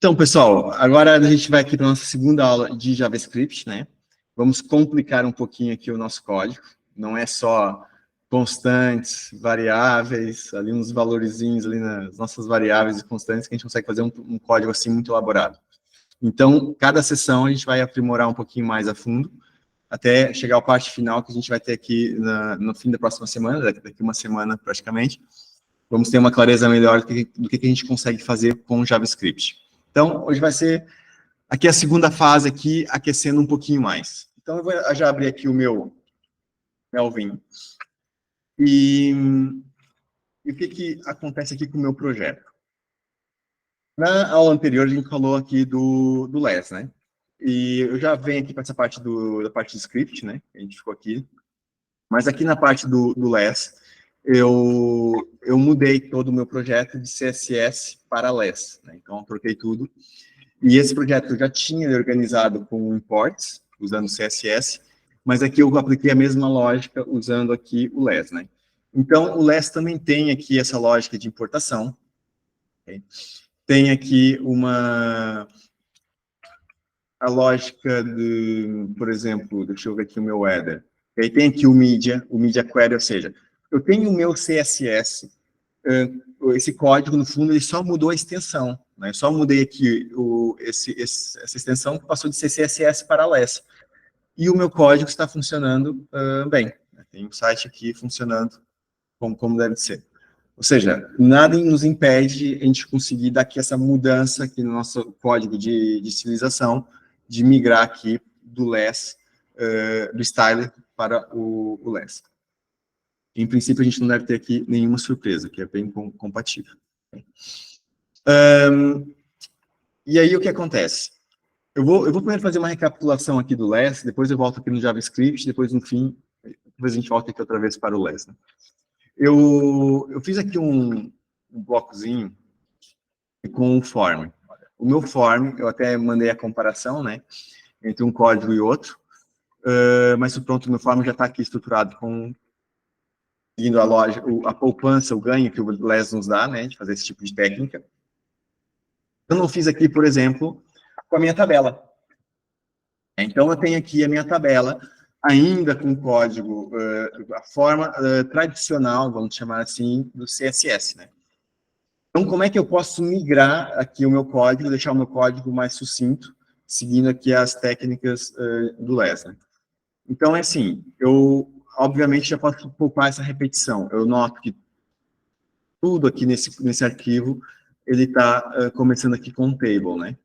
Então, pessoal, agora a gente vai aqui para a nossa segunda aula de JavaScript, né? Vamos complicar um pouquinho aqui o nosso código. Não é só constantes, variáveis, ali uns valorizinhos ali nas nossas variáveis e constantes que a gente consegue fazer um código assim muito elaborado. Então, cada sessão a gente vai aprimorar um pouquinho mais a fundo, até chegar à parte final que a gente vai ter aqui no fim da próxima semana, daqui uma semana praticamente. Vamos ter uma clareza melhor do que a gente consegue fazer com JavaScript. Então, hoje vai ser aqui a segunda fase, aqui, aquecendo um pouquinho mais. Então, eu vou já abrir aqui o meu Melvin. E o que acontece aqui com o meu projeto? Na aula anterior, a gente falou aqui do LESS, né? E eu já venho aqui para essa parte da parte de script, né? A gente ficou aqui. Mas aqui na parte do LESS, eu mudei todo o meu projeto de CSS para LESS, né? Então, eu troquei tudo. E esse projeto eu já tinha organizado com imports, usando CSS, mas aqui eu apliquei a mesma lógica usando aqui o LESS, né? Então, o LESS também tem aqui essa lógica de importação. Okay? Tem aqui a lógica de, por exemplo, deixa eu ver aqui o meu header. Okay? Tem aqui o media query, ou seja, eu tenho o meu CSS, esse código, no fundo, ele só mudou a extensão. Né? Só mudei aqui essa extensão que passou de CSS para LESS. E o meu código está funcionando bem. Tem um site aqui funcionando como deve ser. Ou seja, nada nos impede de a gente conseguir dar aqui essa mudança aqui no nosso código de civilização, de migrar aqui do LESS, do styler para o LESS. Em princípio, a gente não deve ter aqui nenhuma surpresa, que é bem compatível. E aí, o que acontece? Eu vou primeiro fazer uma recapitulação aqui do LESS, depois eu volto aqui no JavaScript, depois, no fim, depois a gente volta aqui outra vez para o LESS. Né? Eu fiz aqui um blocozinho com um form. O meu form, eu até mandei a comparação, né, entre um código e outro, mas pronto, o meu form já está aqui estruturado seguindo a lógica, a poupança, o ganho que o LESS nos dá, né, de fazer esse tipo de técnica. Eu não fiz aqui, por exemplo, com a minha tabela. Então, eu tenho aqui a minha tabela, ainda com código, a forma tradicional, vamos chamar assim, do CSS, né? Então, como é que eu posso migrar aqui o meu código, deixar o meu código mais sucinto, seguindo aqui as técnicas do LESS, né? Então, é assim, eu, obviamente, já posso poupar essa repetição. Eu noto que tudo aqui nesse arquivo, ele está começando aqui com table, né?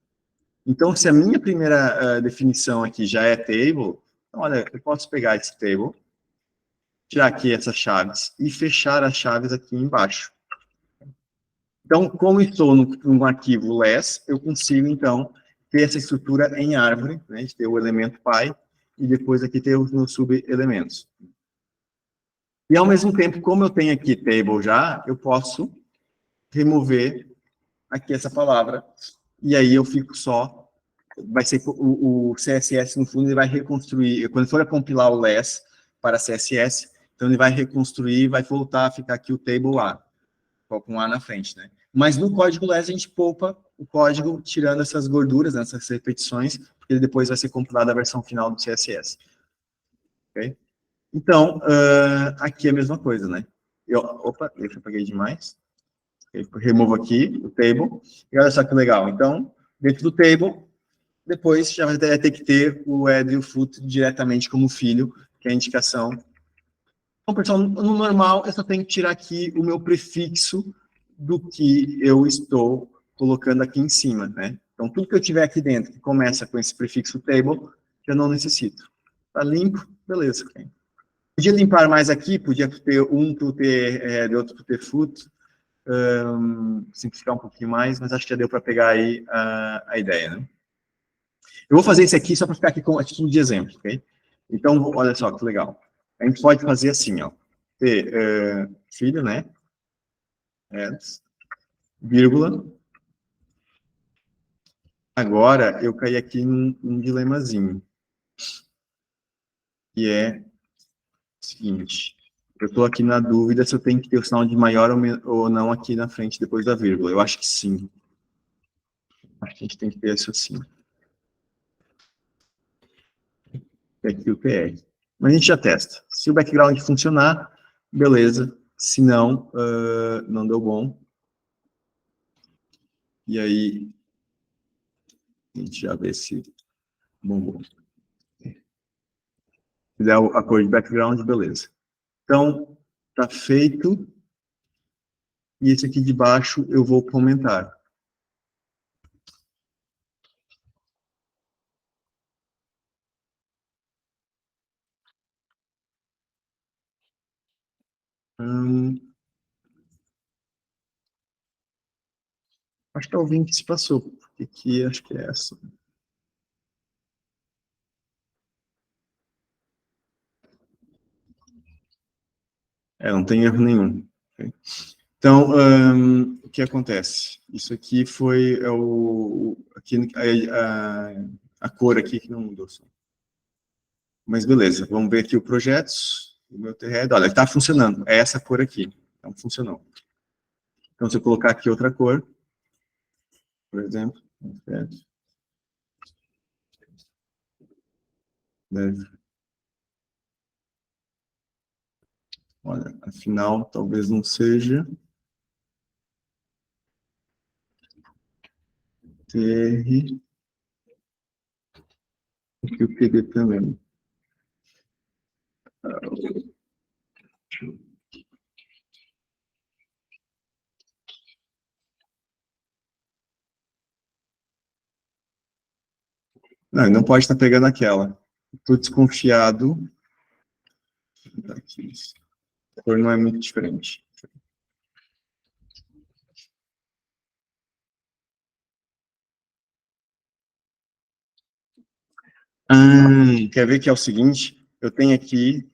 Então, se a minha primeira definição aqui já é table, então, olha, eu posso pegar esse table, tirar aqui essas chaves e fechar as chaves aqui embaixo. Então, como estou num arquivo less, eu consigo, então, ter essa estrutura em árvore, né, de ter o elemento pi, e depois aqui ter os meus subelementos. E, ao mesmo tempo, como eu tenho aqui table já, eu posso remover aqui essa palavra, e aí eu fico só, vai ser o CSS, no fundo, ele vai reconstruir, quando for a compilar o less para CSS, então ele vai reconstruir, vai voltar a ficar aqui o table A, com um A na frente, né? Mas no código LESS a gente poupa o código tirando essas gorduras, né, essas repetições, porque ele depois vai ser compilado a versão final do CSS. Okay? Então, aqui é a mesma coisa, né? Opa, eu apaguei demais. Removo aqui o table. E olha só que legal. Então, dentro do table, depois já vai ter que ter o add e o foot diretamente como filho, que é a indicação. Então, pessoal, no normal, eu só tenho que tirar aqui o meu prefixo do que eu estou colocando aqui em cima, né? Então, tudo que eu tiver aqui dentro, que começa com esse prefixo table, eu não necessito. Tá limpo? Beleza. Okay. Podia limpar mais aqui, podia ter um para ter head, outro para ter foot, simplificar um pouquinho mais, mas acho que já deu para pegar aí a ideia, né? Eu vou fazer isso aqui só para ficar aqui a título de exemplo, ok? Então, olha só que legal. A gente pode fazer assim, ó. Ter filho, né? Vírgula. Agora, eu caí aqui num dilemazinho. Que é o seguinte. Eu estou aqui na dúvida se eu tenho que ter o sinal de maior ou não aqui na frente, depois da vírgula. Eu acho que sim. Acho que a gente tem que ter isso assim. Aqui o PR. Mas a gente já testa. Se o background funcionar, beleza. Se não, não deu bom. E aí, a gente já vê se bombou. Se der a cor de background, beleza. Então, tá feito. E esse aqui de baixo eu vou comentar. Acho que é o 20 que se passou, porque aqui acho que é essa. Não tem erro nenhum. Então, o que acontece? Isso aqui foi aqui, a cor aqui que não mudou. Mas beleza, vamos ver aqui o projetos. O meu TRED, olha, está funcionando. É essa cor aqui. Então, funcionou. Então, se eu colocar aqui outra cor, por exemplo, olha, afinal, talvez não seja. TR. Aqui o PB também. Não, não pode estar pegando aquela. Estou desconfiado. Aqui. A cor não é muito diferente. Quer ver que é o seguinte? Eu tenho aqui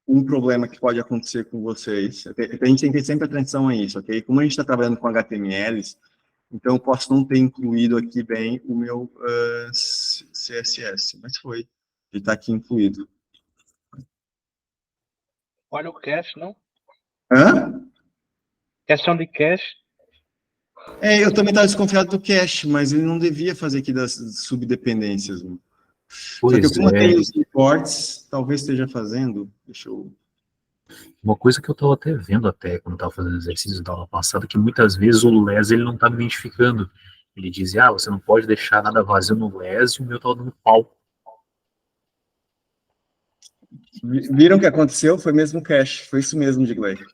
um problema que pode acontecer com vocês. A gente tem que ter sempre atenção a isso, ok? Como a gente está trabalhando com HTMLs, então eu posso não ter incluído aqui bem o meu CSS, mas foi. Ele está aqui incluído. Olha o cache, não? Hã? Questão de cache. Eu também estava desconfiado do cache, mas ele não devia fazer aqui das subdependências. Né? Só que como tem os reports, talvez esteja fazendo. Deixa eu... Uma coisa que eu estava até vendo até quando estava fazendo exercícios da aula passada, que muitas vezes o LES ele não está me identificando. Ele dizia, você não pode deixar nada vazio no LES, e o meu estava dando pau. Viram o que aconteceu? Foi mesmo o cache, foi isso mesmo, Digley. Ou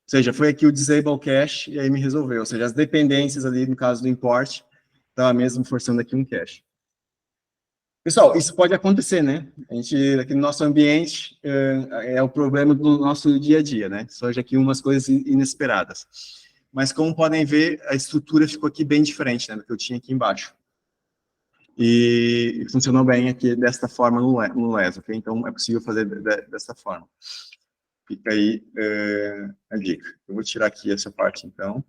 seja, foi aqui o disable cache e aí me resolveu. Ou seja, as dependências ali, no caso do import, estava mesmo forçando aqui um cache. Pessoal, isso pode acontecer, né? A gente, aqui no nosso ambiente, é o problema do nosso dia a dia, né? Surge aqui umas coisas inesperadas. Mas como podem ver, a estrutura ficou aqui bem diferente, né, do que eu tinha aqui embaixo. E funcionou bem aqui desta forma no LES, ok? Então, é possível fazer dessa forma. Fica aí a dica. Eu vou tirar aqui essa parte, então.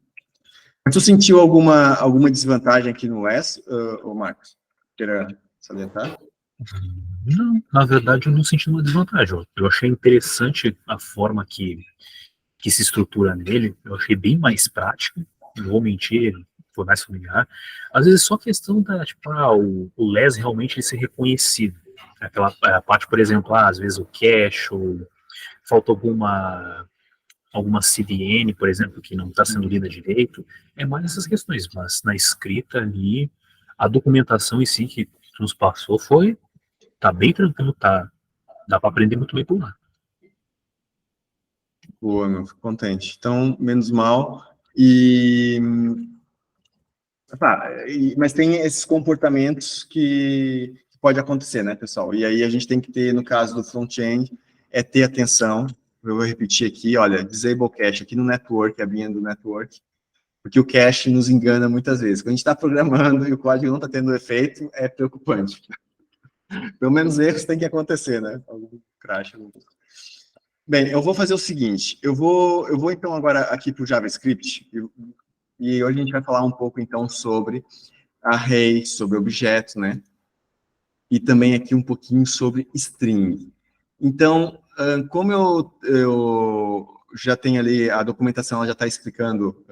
Mas tu sentiu alguma desvantagem aqui no LES, Marcos? Queira salientar? Não, na verdade eu não senti uma desvantagem. Eu achei interessante a forma que se estrutura nele. Eu achei bem mais prático. Não vou mentir, foi mais familiar. Às vezes só questão da, tipo, o LES realmente ser reconhecido. Aquela parte, por exemplo, às vezes o cache, ou falta alguma CDN, por exemplo, que não está sendo lida direito. É mais essas questões, mas na escrita ali, a documentação em si que nos passou tá bem tranquilo, dá para aprender muito bem por lá. Boa, meu, fico contente. Então, menos mal. Mas tem esses comportamentos que pode acontecer, né, pessoal? E aí a gente tem que ter, no caso do front-end, ter atenção. Eu vou repetir aqui, olha, disable cache aqui no network, abrindo do network, porque o cache nos engana muitas vezes. Quando a gente está programando e o código não está tendo efeito, é preocupante. Pelo menos erros tem que acontecer, né? Algum crash. Bem, eu vou fazer o seguinte, eu vou então agora aqui para o JavaScript, e hoje a gente vai falar um pouco então sobre array, sobre objetos, né? E também aqui um pouquinho sobre string. Então, como eu já tenho ali, a documentação ela já está explicando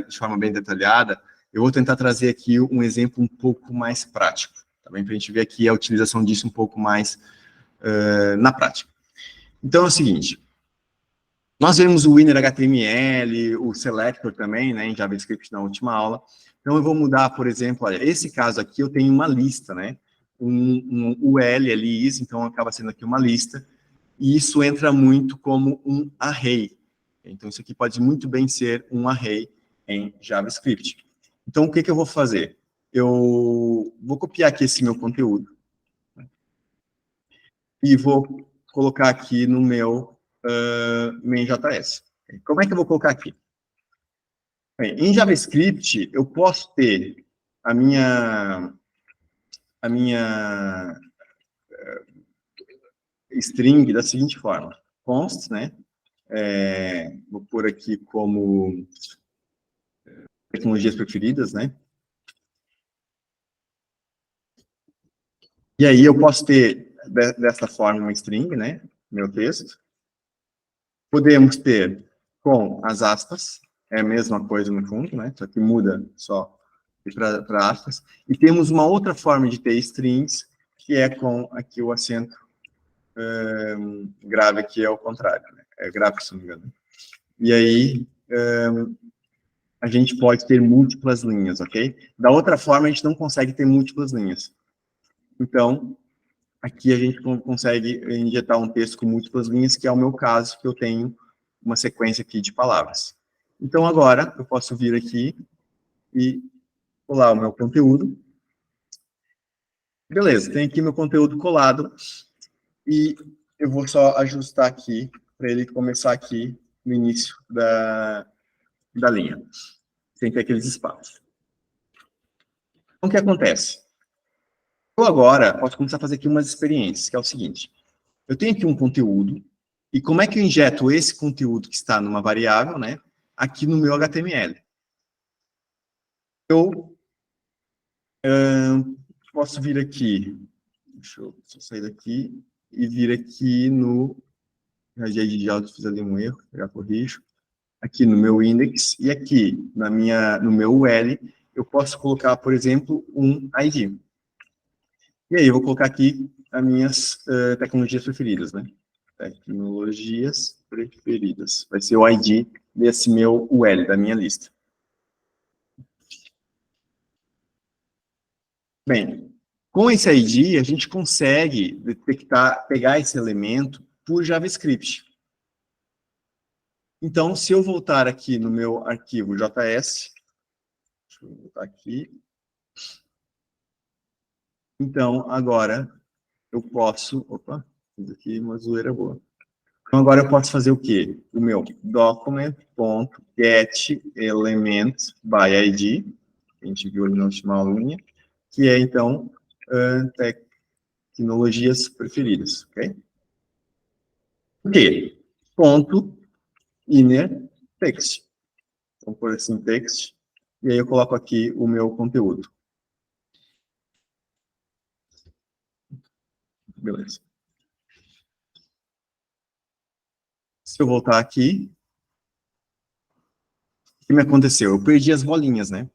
de forma bem detalhada, Eu vou tentar trazer aqui um exemplo um pouco mais prático, tá bem? Para a gente ver aqui a utilização disso um pouco mais na prática. Então é o seguinte, nós vemos o inner HTML, o selector também, né, em JavaScript na última aula. Então eu vou mudar, por exemplo, olha, esse caso aqui eu tenho uma lista, né, um UL ali, então acaba sendo aqui uma lista, e isso entra muito como um array. Então isso aqui pode muito bem ser um array em JavaScript. Então o que eu vou fazer? Eu vou copiar aqui esse meu conteúdo, e vou colocar aqui no meu main.js. Como é que eu vou colocar aqui? Bem, em JavaScript, eu posso ter a minha string da seguinte forma. Const, né? Vou pôr aqui como tecnologias preferidas, né? E aí eu posso ter dessa forma uma string, né? Meu texto. Podemos ter com as aspas, é a mesma coisa no fundo, né? Só que muda só para aspas. E temos uma outra forma de ter strings, que é com aqui o acento grave, que é o contrário, né? É grave, se não me engano. E aí, a gente pode ter múltiplas linhas, ok? Da outra forma, a gente não consegue ter múltiplas linhas. Então, aqui a gente consegue injetar um texto com múltiplas linhas, que é o meu caso, que eu tenho uma sequência aqui de palavras. Então, agora, eu posso vir aqui e colar o meu conteúdo. Beleza, tem aqui meu conteúdo colado, e eu vou só ajustar aqui, para ele começar aqui no início da linha, sem ter aqueles espaços. Então, o que acontece? Eu agora posso começar a fazer aqui umas experiências, que é o seguinte. Eu tenho aqui um conteúdo, e como é que eu injeto esse conteúdo que está numa variável, né, aqui no meu HTML? Eu posso vir aqui, deixa eu só sair daqui, e vir aqui no, já fiz ali um erro, já corrijo, aqui no meu index, e aqui no meu UL, eu posso colocar, por exemplo, um ID. E aí eu vou colocar aqui as minhas tecnologias preferidas, né? Tecnologias preferidas. Vai ser o ID desse meu UL, da minha lista. Bem, com esse ID, a gente consegue detectar, pegar esse elemento por JavaScript. Então, se eu voltar aqui no meu arquivo JS, deixa eu voltar aqui. Então, agora, eu posso... Opa, fiz aqui uma zoeira boa. Então, agora eu posso fazer o quê? O meu document.getElementById, que a gente viu ali na última aulinha, que é, então, tecnologias preferidas, ok? O quê? Ponto inner text. Então, por assim, text, e aí eu coloco aqui o meu conteúdo. Beleza. Se eu voltar aqui, o que me aconteceu? Eu perdi as bolinhas, né?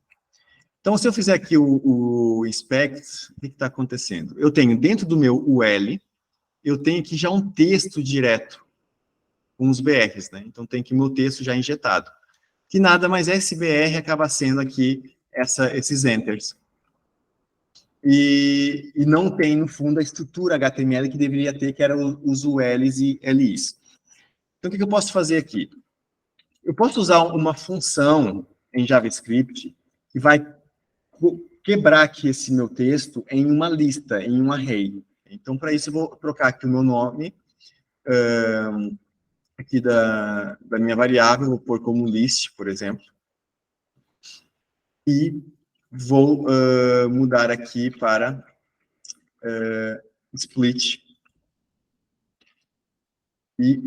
Então, se eu fizer aqui o inspect, o que está acontecendo? Eu tenho dentro do meu UL, eu tenho aqui já um texto direto, com os BRs, né? Então, tem aqui o meu texto já injetado. Que nada mais é, esse BR acaba sendo aqui esses enters. E não tem, no fundo, a estrutura HTML que deveria ter, que eram os ULs e LIs. Então, o que eu posso fazer aqui? Eu posso usar uma função em JavaScript que vai quebrar aqui esse meu texto em uma lista, em um array. Então, para isso, eu vou trocar aqui o meu nome, aqui da minha variável, vou pôr como list, por exemplo. E vou mudar aqui para split e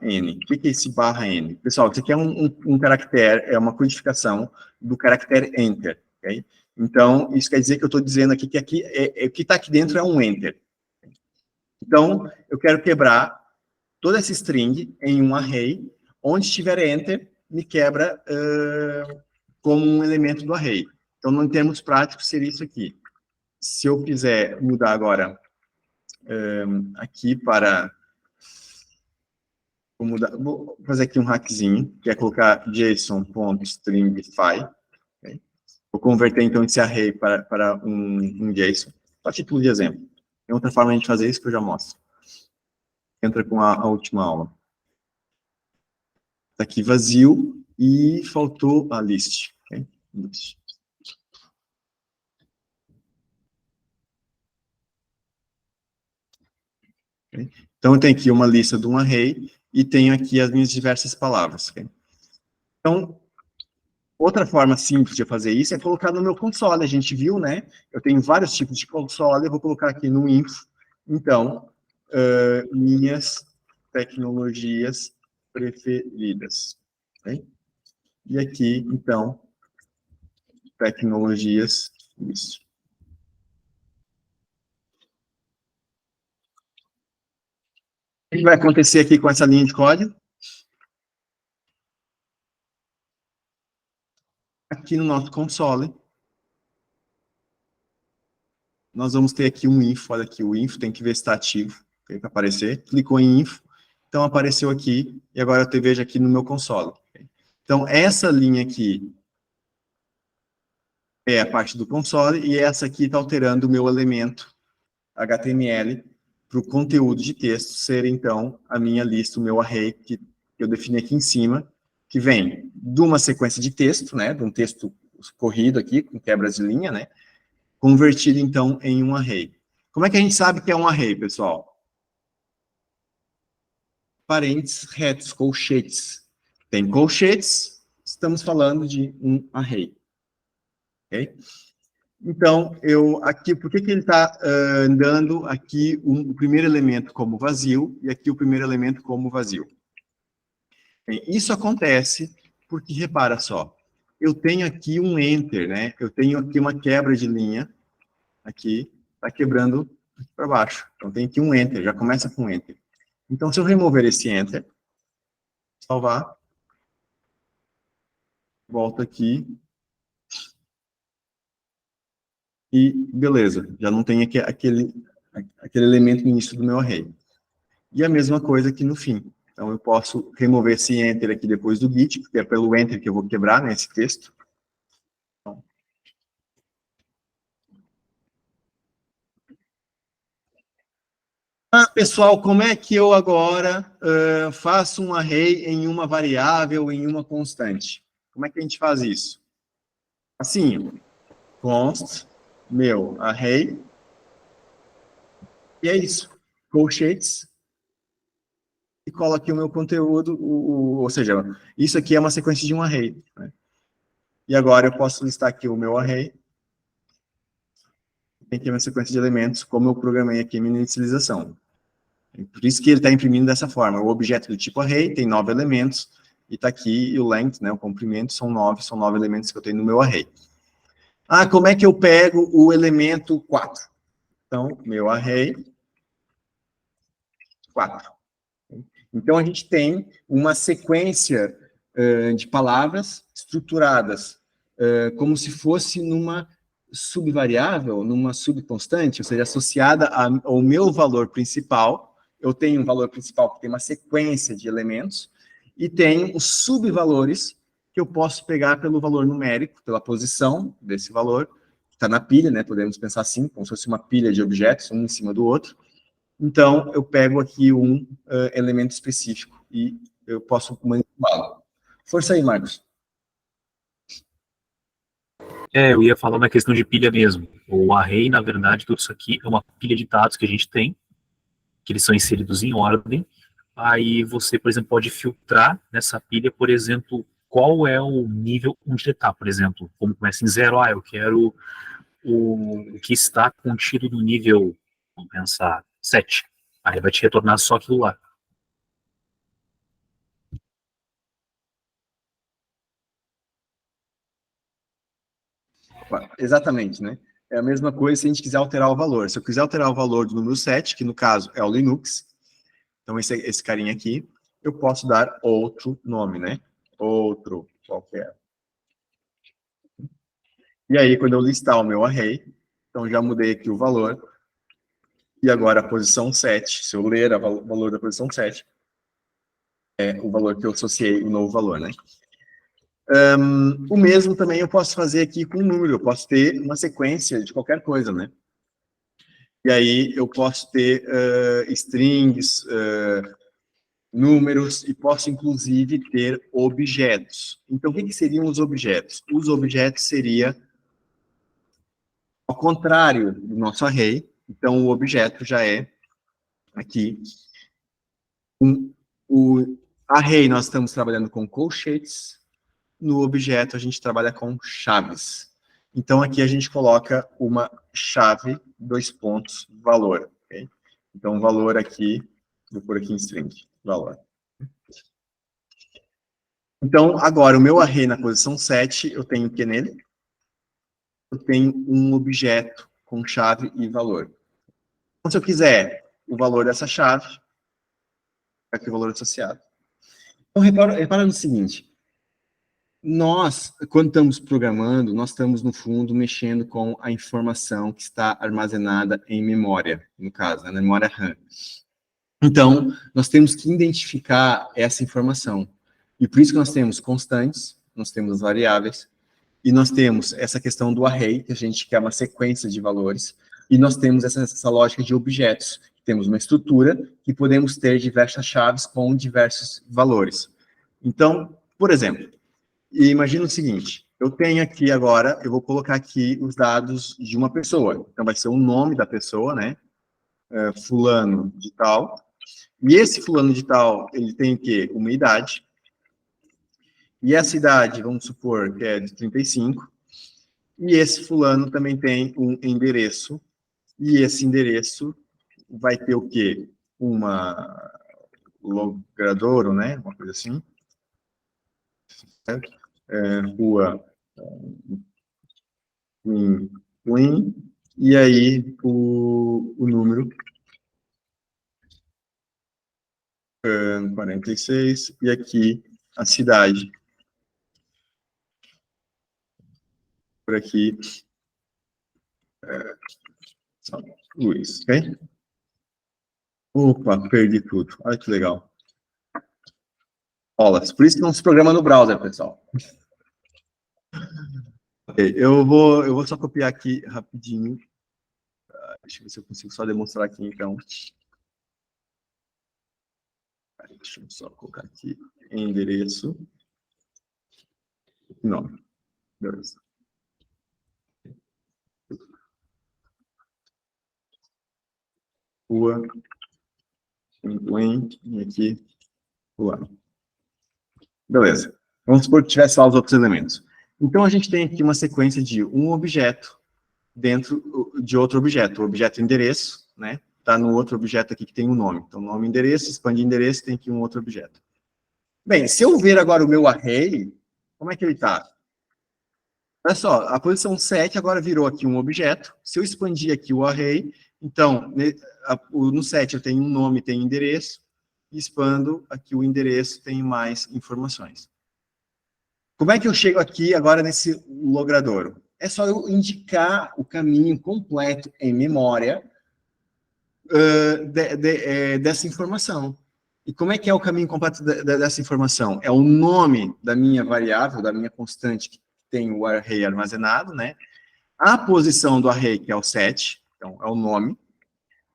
/n. O que é esse /n? Pessoal, isso aqui é um caractere, é uma codificação do caractere enter, ok? Então, isso quer dizer que eu estou dizendo aqui que o que está aqui dentro é um enter. Então, eu quero quebrar toda essa string em um array, onde tiver enter, me quebra como um elemento do array. Então, em termos práticos, seria isso aqui. Se eu quiser mudar agora aqui para... Vou fazer aqui um hackzinho, que é colocar json.stringify. Okay? Vou converter, então, esse array para um JSON. Só título de exemplo. Tem outra forma de a gente fazer isso que eu já mostro. Entra com a última aula. Está aqui vazio e faltou a list. Okay? List. Okay? Então, eu tenho aqui uma lista de um array e tenho aqui as minhas diversas palavras. Okay? Então, outra forma simples de fazer isso é colocar no meu console. A gente viu, né? Eu tenho vários tipos de console, eu vou colocar aqui no info. Então, minhas tecnologias preferidas. Okay? E aqui, então, tecnologias, isso. O que vai acontecer aqui com essa linha de código? Aqui no nosso console, nós vamos ter aqui um info, olha aqui, o info tem que ver se está ativo, okay, para aparecer. Clicou em info, então apareceu aqui, e agora eu vejo aqui no meu console. Okay? Então, essa linha aqui é a parte do console, e essa aqui está alterando o meu elemento HTML para o conteúdo de texto ser, então, a minha lista, o meu array que eu defini aqui em cima, que vem de uma sequência de texto, né, de um texto corrido aqui, com quebras de linha, né, convertido, então, em um array. Como é que a gente sabe que é um array, pessoal? Parênteses, retos, colchetes. Tem colchetes, estamos falando de um array. Ok? Então, aqui, por que ele está dando aqui o primeiro elemento como vazio e aqui o primeiro elemento como vazio? Bem, isso acontece porque, repara só, eu tenho aqui um enter, né? Eu tenho aqui uma quebra de linha, aqui, está quebrando para baixo. Então, tem aqui um enter, já começa com enter. Então, se eu remover esse enter, salvar, volto aqui, e beleza, já não tem aquele elemento no início do meu array. E a mesma coisa aqui no fim. Então, eu posso remover esse enter aqui depois do git, porque é pelo enter que eu vou quebrar, né, esse texto. Pessoal, como é que eu agora faço um array em uma variável, em uma constante? Como é que a gente faz isso? Assim, const, meu array, e é isso. Colchetes, e colo aqui o meu conteúdo, ou seja, isso aqui é uma sequência de um array. Né? E agora eu posso listar aqui o meu array, tem aqui uma sequência de elementos, como eu programei aqui a minha inicialização. Por isso que ele está imprimindo dessa forma. O objeto do tipo array tem 9 elementos, e está aqui, e o length, né, o comprimento, são 9 elementos que eu tenho no meu array. Ah, como é que eu pego o elemento 4? Então, meu array, 4. Então, a gente tem uma sequência de palavras estruturadas como se fosse numa subvariável, numa subconstante, ou seja, associada ao meu valor principal. Eu tenho um valor principal que tem uma sequência de elementos, e tenho os subvalores que eu posso pegar pelo valor numérico, pela posição desse valor, que está na pilha, né? Podemos pensar assim, como se fosse uma pilha de objetos, um em cima do outro. Então, eu pego aqui um elemento específico e eu posso manipulá-lo. Força aí, Marcos. Eu ia falar na questão de pilha mesmo. O array, na verdade, tudo isso aqui é uma pilha de dados que a gente tem, que eles são inseridos em ordem. Aí você, por exemplo, pode filtrar nessa pilha, por exemplo, qual é o nível onde ele está, por exemplo. Como começa em 0, eu quero o que está contido no nível, vamos pensar, 7. Aí vai te retornar só aquilo lá. Exatamente, né? É a mesma coisa se a gente quiser alterar o valor. Se eu quiser alterar o valor do número 7, que no caso é o Linux, então esse carinha aqui, eu posso dar outro nome, né? Outro qualquer. E aí, quando eu listar o meu array, então já mudei aqui o valor, e agora a posição 7, se eu ler o valor da posição 7, é o valor que eu associei o novo valor, né? O mesmo também eu posso fazer aqui com um número, eu posso ter uma sequência de qualquer coisa, né? E aí eu posso ter strings, números, e posso inclusive ter objetos. Então, o que seriam os objetos? Os objetos seria ao contrário do nosso array. Então, o objeto já é aqui. O array nós estamos trabalhando com colchetes, no objeto a gente trabalha com chaves. Então, aqui a gente coloca uma chave, 2 pontos, valor. Okay? Então, valor aqui, vou pôr aqui em string, valor. Então, agora, o meu array na posição 7, eu tenho o que nele? Eu tenho um objeto com chave e valor. Então, se eu quiser o valor dessa chave, aqui o valor associado. Então, repara no seguinte. Nós, quando estamos programando, nós estamos, no fundo, mexendo com a informação que está armazenada em memória, no caso, na memória RAM. Então, nós temos que identificar essa informação. E por isso que nós temos constantes, nós temos variáveis, e nós temos essa questão do array, que a gente quer uma sequência de valores, e nós temos essa lógica de objetos. Temos uma estrutura que podemos ter diversas chaves com diversos valores. Então, por exemplo, imagina o seguinte, eu tenho aqui agora, eu vou colocar aqui os dados de uma pessoa. Então, vai ser o nome da pessoa, né? Fulano de tal. E esse fulano de tal, ele tem o quê? Uma idade. E essa idade, vamos supor que é de 35. E esse fulano também tem um endereço. E esse endereço vai ter o quê? Uma logradouro, né? Uma coisa assim. Certo? Rua Win, e aí o número 46, e aqui a cidade. Por aqui, São Luís, ok? Opa, perdi tudo. Olha que legal. Olha, por isso que não se programa no browser, pessoal. Ok, eu vou só copiar aqui rapidinho. Deixa eu ver se eu consigo só demonstrar aqui, então. Deixa eu só colocar aqui endereço. Nome. Beleza. Rua. E aqui. Rua. Beleza. Vamos supor que tivesse lá os outros elementos. Então, a gente tem aqui uma sequência de um objeto dentro de outro objeto. O objeto endereço, né? Está no outro objeto aqui que tem um nome. Então, nome endereço, expande endereço, tem aqui um outro objeto. Bem, se eu ver agora o meu array, como é que ele está? Olha só, a posição 7 agora virou aqui um objeto. Se eu expandir aqui o array, então, no 7 eu tenho um nome, tenho endereço. Expando aqui o endereço, tem mais informações. Como é que eu chego aqui agora nesse logradouro? É só eu indicar o caminho completo em memória dessa informação. E como é que é o caminho completo dessa informação? É o nome da minha variável, da minha constante, que tem o array armazenado, né? A posição do array, que é o 7, então é o nome.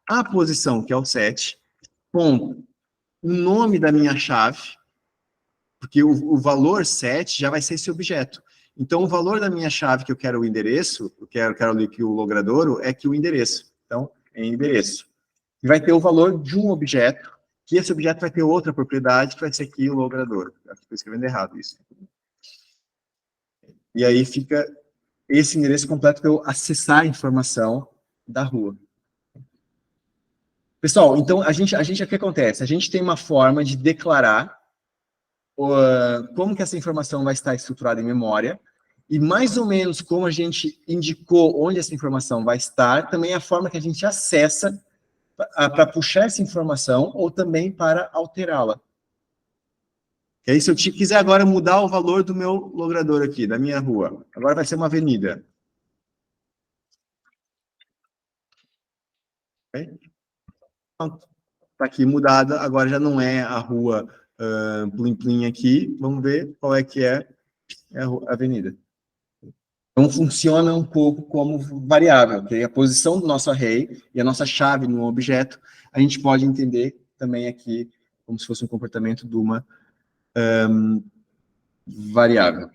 A posição, que é o 7, ponto. O nome da minha chave, porque o valor 7 já vai ser esse objeto. Então, o valor da minha chave, que eu quero o endereço, eu quero ali que o logradouro, é que o endereço. Então, é endereço. E vai ter o valor de um objeto, que esse objeto vai ter outra propriedade, que vai ser aqui o logradouro. Estou escrevendo errado isso. E aí fica esse endereço completo para eu acessar a informação da rua. Pessoal, então, o que acontece? A gente tem uma forma de declarar como que essa informação vai estar estruturada em memória, e mais ou menos como a gente indicou onde essa informação vai estar, também é a forma que a gente acessa para puxar essa informação, ou também para alterá-la. E aí, se eu quiser agora mudar o valor do meu logrador aqui, da minha rua, agora vai ser uma avenida. ok? Pronto. Está aqui mudada, agora já não é a rua Plim Plim aqui, vamos ver qual é que é a avenida. Então, funciona um pouco como variável, ok? A posição do nosso array e a nossa chave no objeto, a gente pode entender também aqui como se fosse um comportamento de uma variável.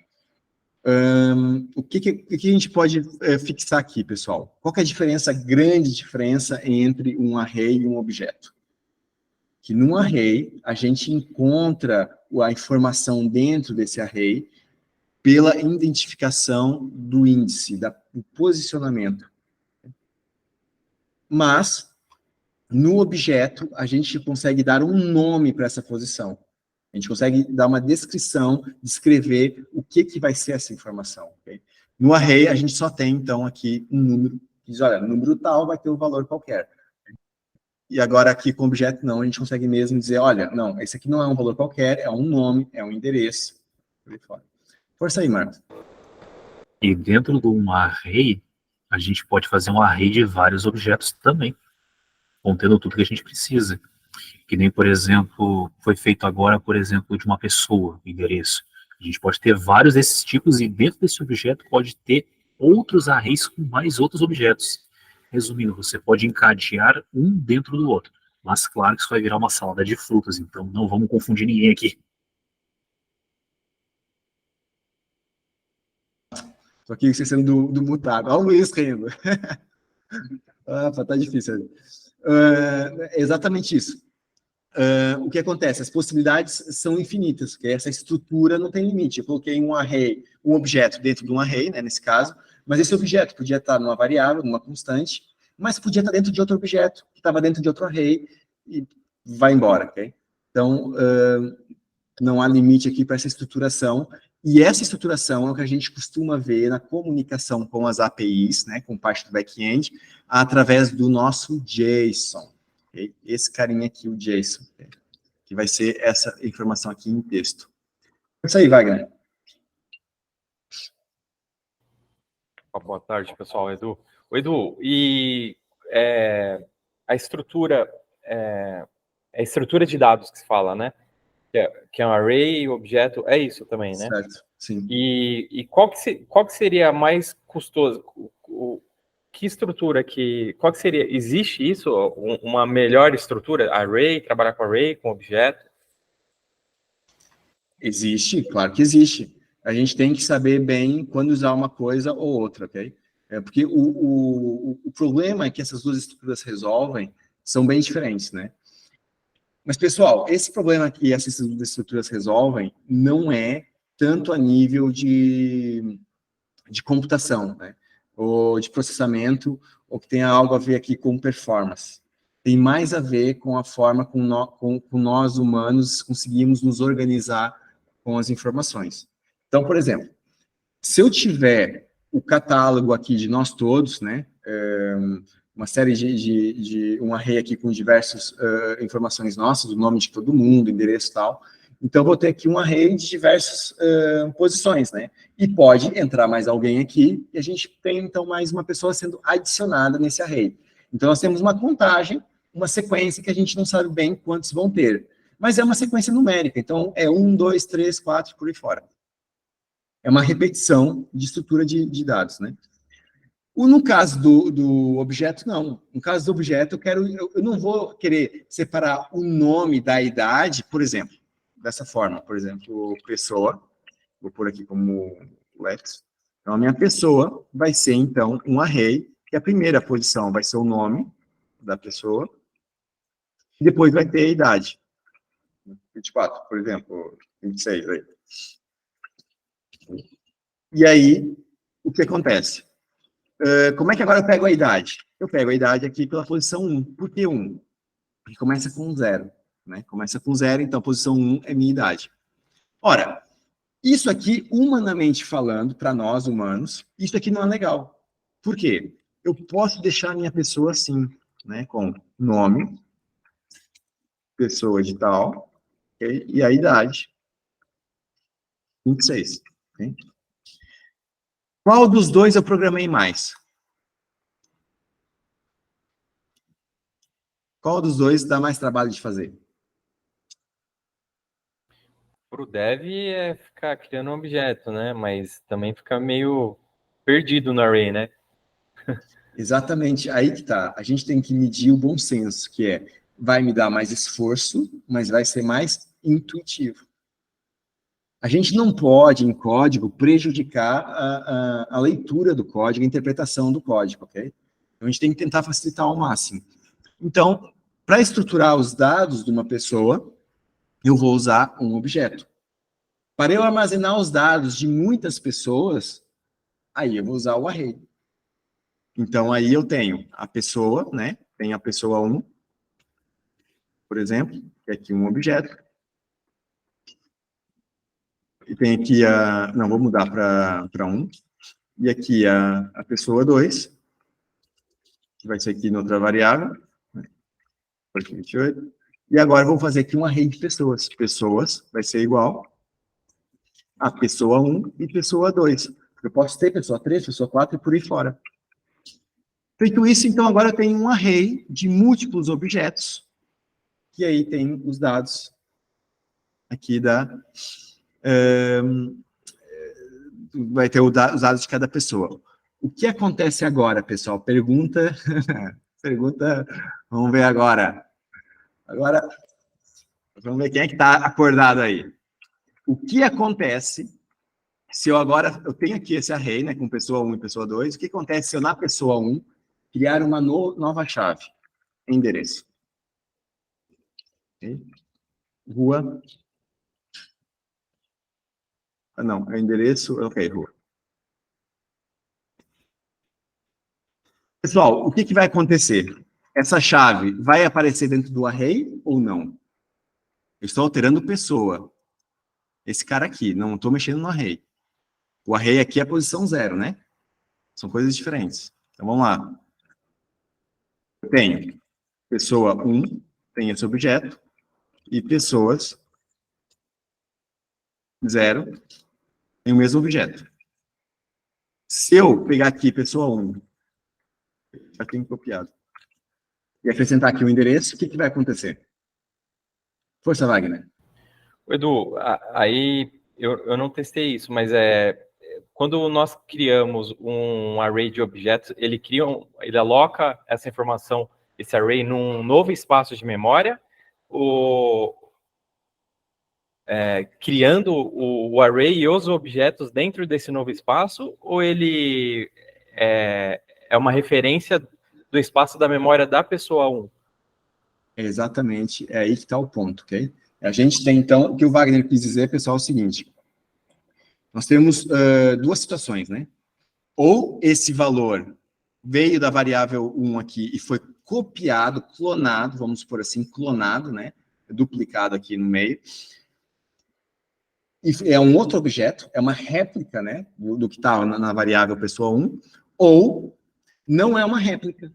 O que a gente pode fixar aqui, pessoal? Qual que é a diferença, grande diferença entre um array e um objeto? Que num array, a gente encontra a informação dentro desse array pela identificação do índice, do posicionamento. Mas, no objeto, a gente consegue dar um nome para essa posição. A gente consegue dar uma descrição, descrever o que vai ser essa informação. Okay? No array, a gente só tem, então, aqui um número. Diz, olha, no número tal vai ter um valor qualquer. E agora, aqui com objeto, não, a gente consegue mesmo dizer, olha, não, esse aqui não é um valor qualquer, é um nome, é um endereço. Força aí, Marcos. E dentro de um array, a gente pode fazer um array de vários objetos também, contendo tudo que a gente precisa. Que nem, por exemplo, foi feito agora, por exemplo, de uma pessoa, endereço. A gente pode ter vários desses tipos e dentro desse objeto pode ter outros arrays com mais outros objetos. Resumindo, você pode encadear um dentro do outro. Mas claro que isso vai virar uma salada de frutas, então não vamos confundir ninguém aqui. Estou aqui esquecendo do mutado. Olha o Luiz rindo. Tá difícil. É exatamente isso. O que acontece? As possibilidades são infinitas, porque essa estrutura não tem limite. Eu coloquei um array, um objeto dentro de um array, né, nesse caso, mas esse objeto podia estar numa variável, numa constante, mas podia estar dentro de outro objeto, que estava dentro de outro array, e vai embora, ok? Então, não há limite aqui para essa estruturação, e essa estruturação é o que a gente costuma ver na comunicação com as APIs, né, com parte do back-end, através do nosso JSON. Okay? Esse carinha aqui, o JSON, okay? Que vai ser essa informação aqui em texto. É isso aí, Wagner. Boa tarde, pessoal. Edu. Edu, e a estrutura, a estrutura de dados que se fala, né? Que é um array, objeto, é isso também, né? Certo, sim. E qual que seria mais custoso? Que estrutura qual que seria? Existe isso? Uma melhor estrutura? Array, trabalhar com array, com objeto? Existe, claro que existe. A gente tem que saber bem quando usar uma coisa ou outra, ok? Porque o problema é que essas duas estruturas resolvem são bem diferentes, né? Mas, pessoal, esse problema que essas duas estruturas resolvem não é tanto a nível de computação, né? Ou de processamento, ou que tenha algo a ver aqui com performance. Tem mais a ver com a forma com nós humanos conseguimos nos organizar com as informações. Então, por exemplo, se eu tiver o catálogo aqui de nós todos, né, uma série de um array aqui com diversas informações nossas, o nome de todo mundo, endereço e tal, então eu vou ter aqui um array de diversas posições, né, e pode entrar mais alguém aqui, e a gente tem então mais uma pessoa sendo adicionada nesse array. Então nós temos uma contagem, uma sequência que a gente não sabe bem quantos vão ter, mas é uma sequência numérica, então é 1, 2, 3, 4, por aí fora. É uma repetição de estrutura de dados, né? No caso do objeto, não. No caso do objeto, eu não vou querer separar o nome da idade, por exemplo, dessa forma. Por exemplo, pessoa, vou pôr aqui como Lex. Então, a minha pessoa vai ser, então, um array, que a primeira posição vai ser o nome da pessoa, e depois vai ter a idade. 24, por exemplo, 26, aí. E aí, o que acontece? Como é que agora eu pego a idade? Eu pego a idade aqui pela posição 1. Por que 1? Porque começa com 0. Né? Começa com 0, então a posição 1 é minha idade. Ora, isso aqui, humanamente falando, para nós humanos, isso aqui não é legal. Por quê? Eu posso deixar a minha pessoa assim, né? Com nome, pessoa de tal, okay? E a idade, 26. Okay? Qual dos dois eu programei mais? Qual dos dois dá mais trabalho de fazer? Pro dev é ficar criando um objeto, né? Mas também fica meio perdido no array, né? Exatamente, aí que tá. A gente tem que medir o bom senso, que é, vai me dar mais esforço, mas vai ser mais intuitivo. A gente não pode, em código, prejudicar a leitura do código, a interpretação do código, ok? Então, a gente tem que tentar facilitar ao máximo. Então, para estruturar os dados de uma pessoa, eu vou usar um objeto. Para eu armazenar os dados de muitas pessoas, aí eu vou usar o array. Então, aí eu tenho a pessoa, né? Tem a pessoa 1, por exemplo, que é aqui um objeto. E tem aqui a... Não, vou mudar para 1. E aqui a pessoa 2, que vai ser aqui noutra variável. Né? 28. E agora eu vou fazer aqui um array de pessoas. Pessoas vai ser igual a pessoa 1 e pessoa 2. Eu posso ter pessoa 3, pessoa 4 e por aí fora. Feito isso, então, agora eu tenho um array de múltiplos objetos, que aí tem os dados aqui vai ter os dados de cada pessoa. O que acontece agora, pessoal? Pergunta, vamos ver agora. Agora, vamos ver quem é que está acordado aí. O que acontece se eu tenho aqui esse array, né, com pessoa 1 e pessoa 2, o que acontece se eu, na pessoa 1, criar uma nova chave, endereço? Okay. Rua. Não, é endereço, ok, rua. Pessoal, o que vai acontecer? Essa chave vai aparecer dentro do array ou não? Eu estou alterando pessoa. Esse cara aqui, não estou mexendo no array. O array aqui é a posição 0, né? São coisas diferentes. Então, vamos lá. Eu tenho pessoa 1, tem esse objeto, e pessoas 0, tem o mesmo objeto. Se eu pegar aqui pessoa 1, já tenho copiado, e acrescentar aqui o endereço, o que vai acontecer? Força, Wagner. Edu, aí eu não testei isso, mas quando nós criamos um array de objetos, ele aloca essa informação, esse array, num novo espaço de memória, criando o array e os objetos dentro desse novo espaço, ou ele é uma referência do espaço da memória da pessoa 1? Exatamente, é aí que está o ponto, ok? A gente tem, então, o que o Wagner quis dizer, pessoal, é o seguinte. Nós temos duas situações, né? Ou esse valor veio da variável 1 aqui e foi copiado, clonado, vamos supor assim, clonado, né? Duplicado aqui no meio. E é um outro objeto, é uma réplica, né? Do que está na variável pessoa 1. Ou não é uma réplica.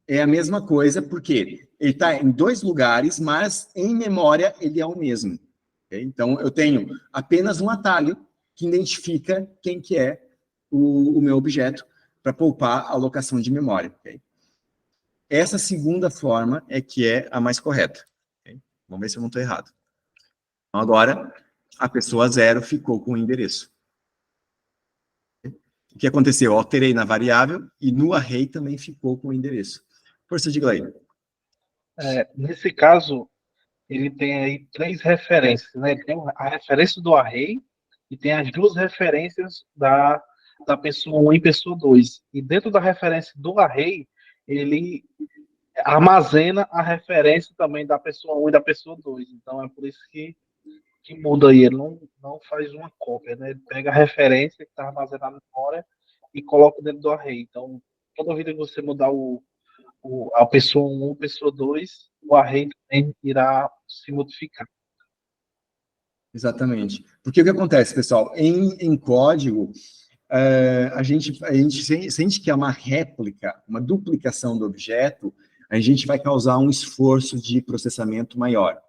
É a mesma coisa, porque ele está em dois lugares, mas em memória ele é o mesmo. Okay? Então, eu tenho apenas um atalho que identifica quem que é o meu objeto para poupar a alocação de memória. Okay? Essa segunda forma é que é a mais correta. Okay? Vamos ver se eu não estou errado. Então, agora, a pessoa 0 ficou com o endereço. Okay? O que aconteceu? Eu alterei na variável e no array também ficou com o endereço. Força, diga aí. Nesse caso, ele tem aí 3 referências, né? Ele tem a referência do array e tem as 2 referências da pessoa 1 e pessoa 2. E dentro da referência do array, ele armazena a referência também da pessoa 1 e da pessoa 2. Então, é por isso que muda aí. Ele não faz uma cópia, né? Ele pega a referência que está armazenada na memória e coloca dentro do array. Então, toda vida que você mudar a pessoa 1, pessoa 2, o array também irá se modificar. Exatamente. Porque o que acontece, pessoal? Em código, a gente sente que é uma réplica, uma duplicação do objeto, a gente vai causar um esforço de processamento maior.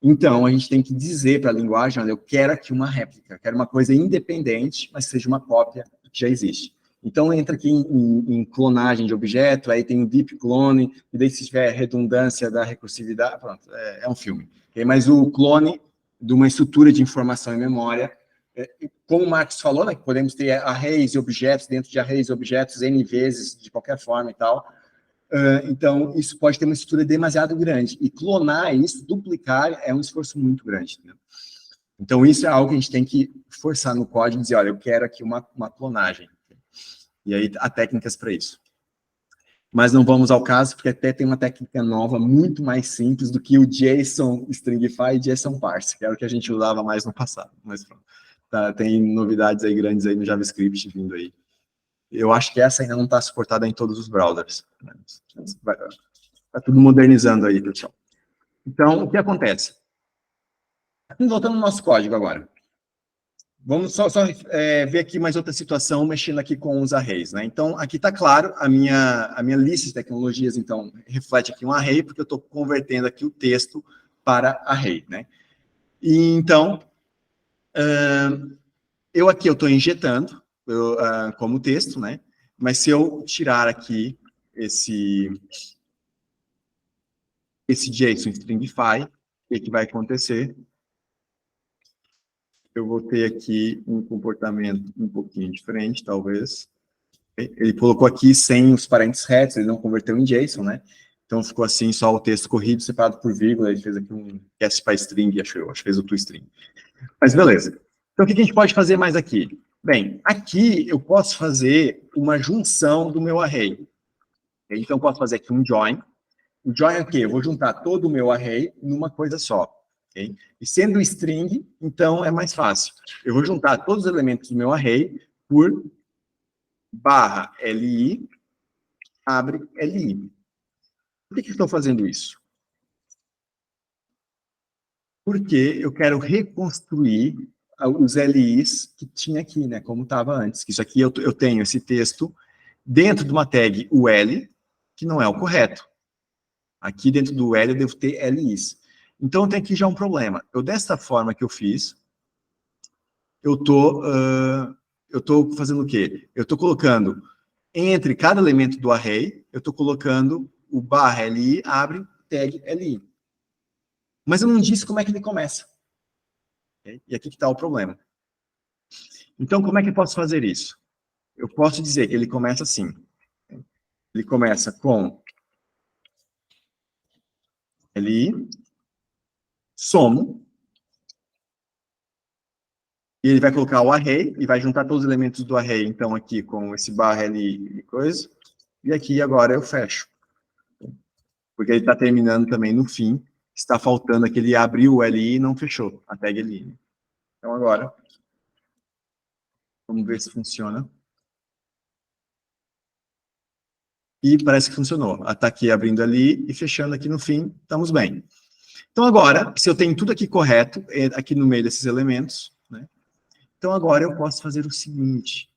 Então, a gente tem que dizer para a linguagem, olha, eu quero aqui uma réplica, eu quero uma coisa independente, mas seja uma cópia do que já existe. Então, entra aqui em clonagem de objeto, aí tem o deep clone, e daí se tiver redundância da recursividade, pronto, é um filme. Okay? Mas o clone de uma estrutura de informação em memória, como o Marcos falou, né, que podemos ter arrays e objetos dentro de arrays e objetos N vezes, de qualquer forma e tal. Então, isso pode ter uma estrutura demasiado grande. E clonar isso, duplicar, é um esforço muito grande. Né? Então, isso é algo que a gente tem que forçar no código e dizer, olha, eu quero aqui uma clonagem. E aí, há técnicas para isso. Mas não vamos ao caso, porque até tem uma técnica nova, muito mais simples do que o JSON Stringify e JSON Parse, que era o que a gente usava mais no passado. Mas pronto. Tá, tem novidades aí grandes aí no JavaScript vindo aí. Eu acho que essa ainda não está suportada em todos os browsers. Está tudo modernizando aí, pessoal. Então, o que acontece? Voltando no nosso código agora. Vamos só ver aqui mais outra situação, mexendo aqui com os arrays, né? Então, aqui está claro, a minha lista de tecnologias, então, reflete aqui um array, porque eu estou convertendo aqui o texto para array, né? E, então, eu estou injetando como texto, né? Mas se eu tirar aqui esse JSON Stringify, o que vai acontecer? Eu vou ter aqui um comportamento um pouquinho diferente, talvez. Ele colocou aqui sem os parênteses retos, ele não converteu em JSON, né? Então ficou assim, só o texto corrido, separado por vírgula, ele fez aqui um cast by string, acho que fez o toString. Mas beleza. Então o que a gente pode fazer mais aqui? Bem, aqui eu posso fazer uma junção do meu array. Então eu posso fazer aqui um join. O join é o quê? Eu vou juntar todo o meu array numa coisa só. Okay? E sendo string, então é mais fácil. Eu vou juntar todos os elementos do meu array por barra li, abre li. Por que eu estou fazendo isso? Porque eu quero reconstruir os LIs que tinha aqui, né? Como estava antes. Isso aqui eu tenho esse texto dentro de uma tag UL, que não é o correto. Aqui dentro do L eu devo ter LIs. Então tem aqui já um problema. Desta forma que eu fiz, eu estou fazendo o quê? Eu estou colocando entre cada elemento do array, eu estou colocando o barra li, abre, tag li. Mas eu não disse como é que ele começa. Okay? E aqui que está o problema. Então, como é que eu posso fazer isso? Eu posso dizer que ele começa assim. Ele começa com li, somo, e ele vai colocar o array, e vai juntar todos os elementos do array, então, aqui com esse barra li e coisa, e aqui agora eu fecho. Porque ele está terminando também no fim, está faltando aquele abriu o li e não fechou a tag li. Então agora, vamos ver se funciona. E parece que funcionou. Está aqui abrindo ali e fechando aqui no fim, estamos bem. Então agora, se eu tenho tudo aqui correto, aqui no meio desses elementos, né? Então agora eu posso fazer o seguinte,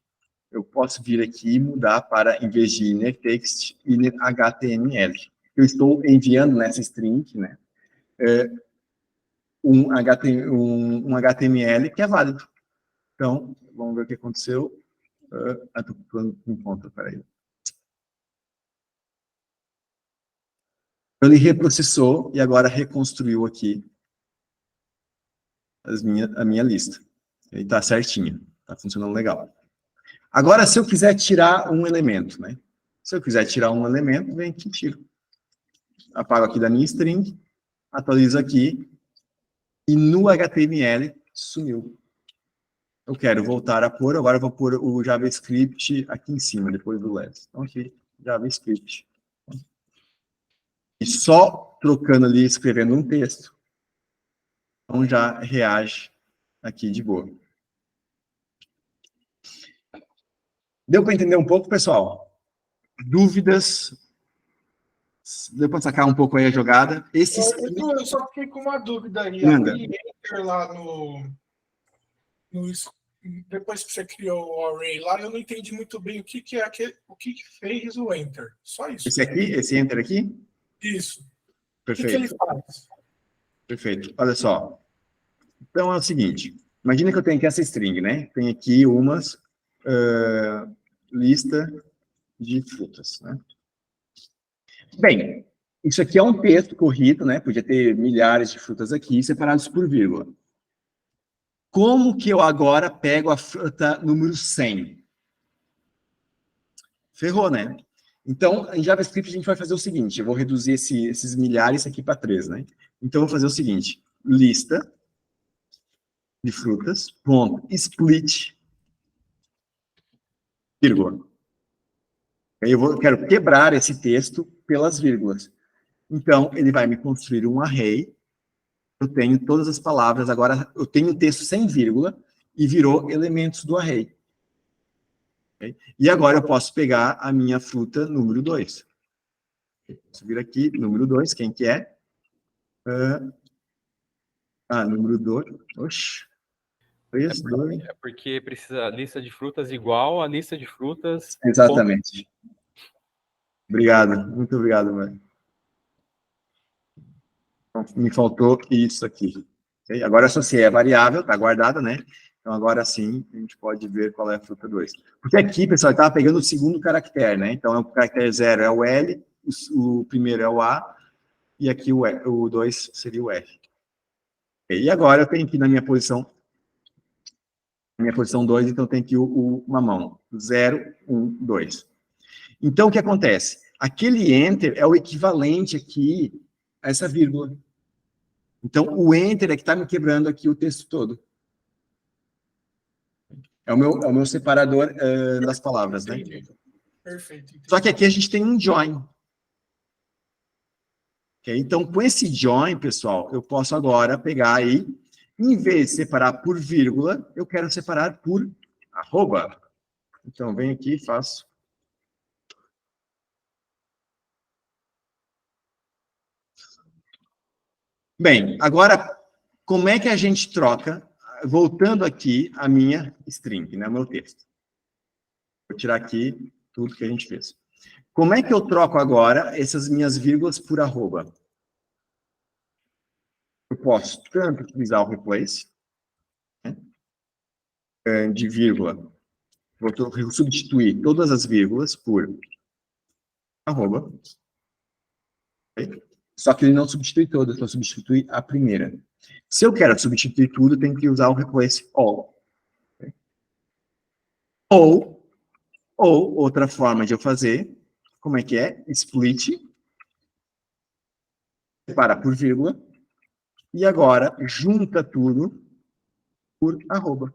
eu posso vir aqui e mudar para, em vez de inner text, inner HTML. Eu estou enviando nessa string, né, um HTML que é válido. Então, vamos ver o que aconteceu. Estou procurando um ponto, peraí. Ele reprocessou e agora reconstruiu aqui a minha lista. Ele está certinho, está funcionando legal. Agora, se eu quiser tirar um elemento, né? Se eu quiser tirar um elemento, vem aqui e tiro. Apago aqui da minha string, atualizo aqui, e no HTML sumiu. Eu quero voltar a pôr, agora eu vou pôr o JavaScript aqui em cima, depois do less. Então aqui, JavaScript. E só trocando ali, escrevendo um texto, então já reage aqui de boa. Deu para entender um pouco, pessoal? Dúvidas? Deu para sacar um pouco aí a jogada? Eu só fiquei com uma dúvida aí. Manda. Abri Enter lá depois que você criou o array lá, eu não entendi muito bem o que fez o Enter. Só isso. Esse aqui, esse Enter aqui? Isso. Perfeito. O que ele faz? Perfeito. Olha só. Então é o seguinte. Imagina que eu tenho aqui essa string, né? Tem aqui umas lista de frutas, né? Bem, isso aqui é um texto corrido, né? Podia ter milhares de frutas aqui, separados por vírgula. Como que eu agora pego a fruta número 100? Ferrou, né? Então, em JavaScript, a gente vai fazer o seguinte, eu vou reduzir esses milhares aqui para 3, né? Então, eu vou fazer o seguinte, lista de frutas, ponto, split, vírgula. Eu quero quebrar esse texto pelas vírgulas. Então, ele vai me construir um array. Eu tenho todas as palavras. Agora, eu tenho o texto sem vírgula e virou elementos do array. Okay? E agora eu posso pegar a minha fruta número 2. Vou subir aqui, número 2, quem que é? Número 2. Oxi. É porque precisa lista de frutas igual a lista de frutas. Exatamente. Obrigado, muito obrigado, velho. Me faltou isso aqui. Okay? Agora eu associei a variável, está guardada, né? Então agora sim a gente pode ver qual é a fruta 2. Porque aqui, pessoal, estava pegando o segundo caractere, né? Então o caractere 0 é o L, o primeiro é o A, e aqui o 2 seria o R. Okay? E agora eu tenho aqui na minha posição 2, então tem aqui o mamão. 0, 1, 2. Então, o que acontece? Aquele enter é o equivalente aqui a essa vírgula. Então, o enter é que está me quebrando aqui o texto todo. É o meu separador das palavras, né? Perfeito. Entendi. Só que aqui a gente tem um join. Okay? Então, com esse join, pessoal, eu posso agora pegar aí, em vez de separar por vírgula, eu quero separar por arroba. Então, venho aqui e faço. Bem, agora, como é que a gente troca, voltando aqui a minha string, né, o meu texto. Vou tirar aqui tudo que a gente fez. Como é que eu troco agora essas minhas vírgulas por arroba? Eu posso tanto utilizar o replace, né, de vírgula. Vou substituir todas as vírgulas por arroba. Okay? Só que ele não substitui todas, só substitui a primeira. Se eu quero substituir tudo, tem que usar o replace all. Okay? Ou outra forma de eu fazer, como é que é? Split, separa por vírgula, e agora junta tudo por arroba.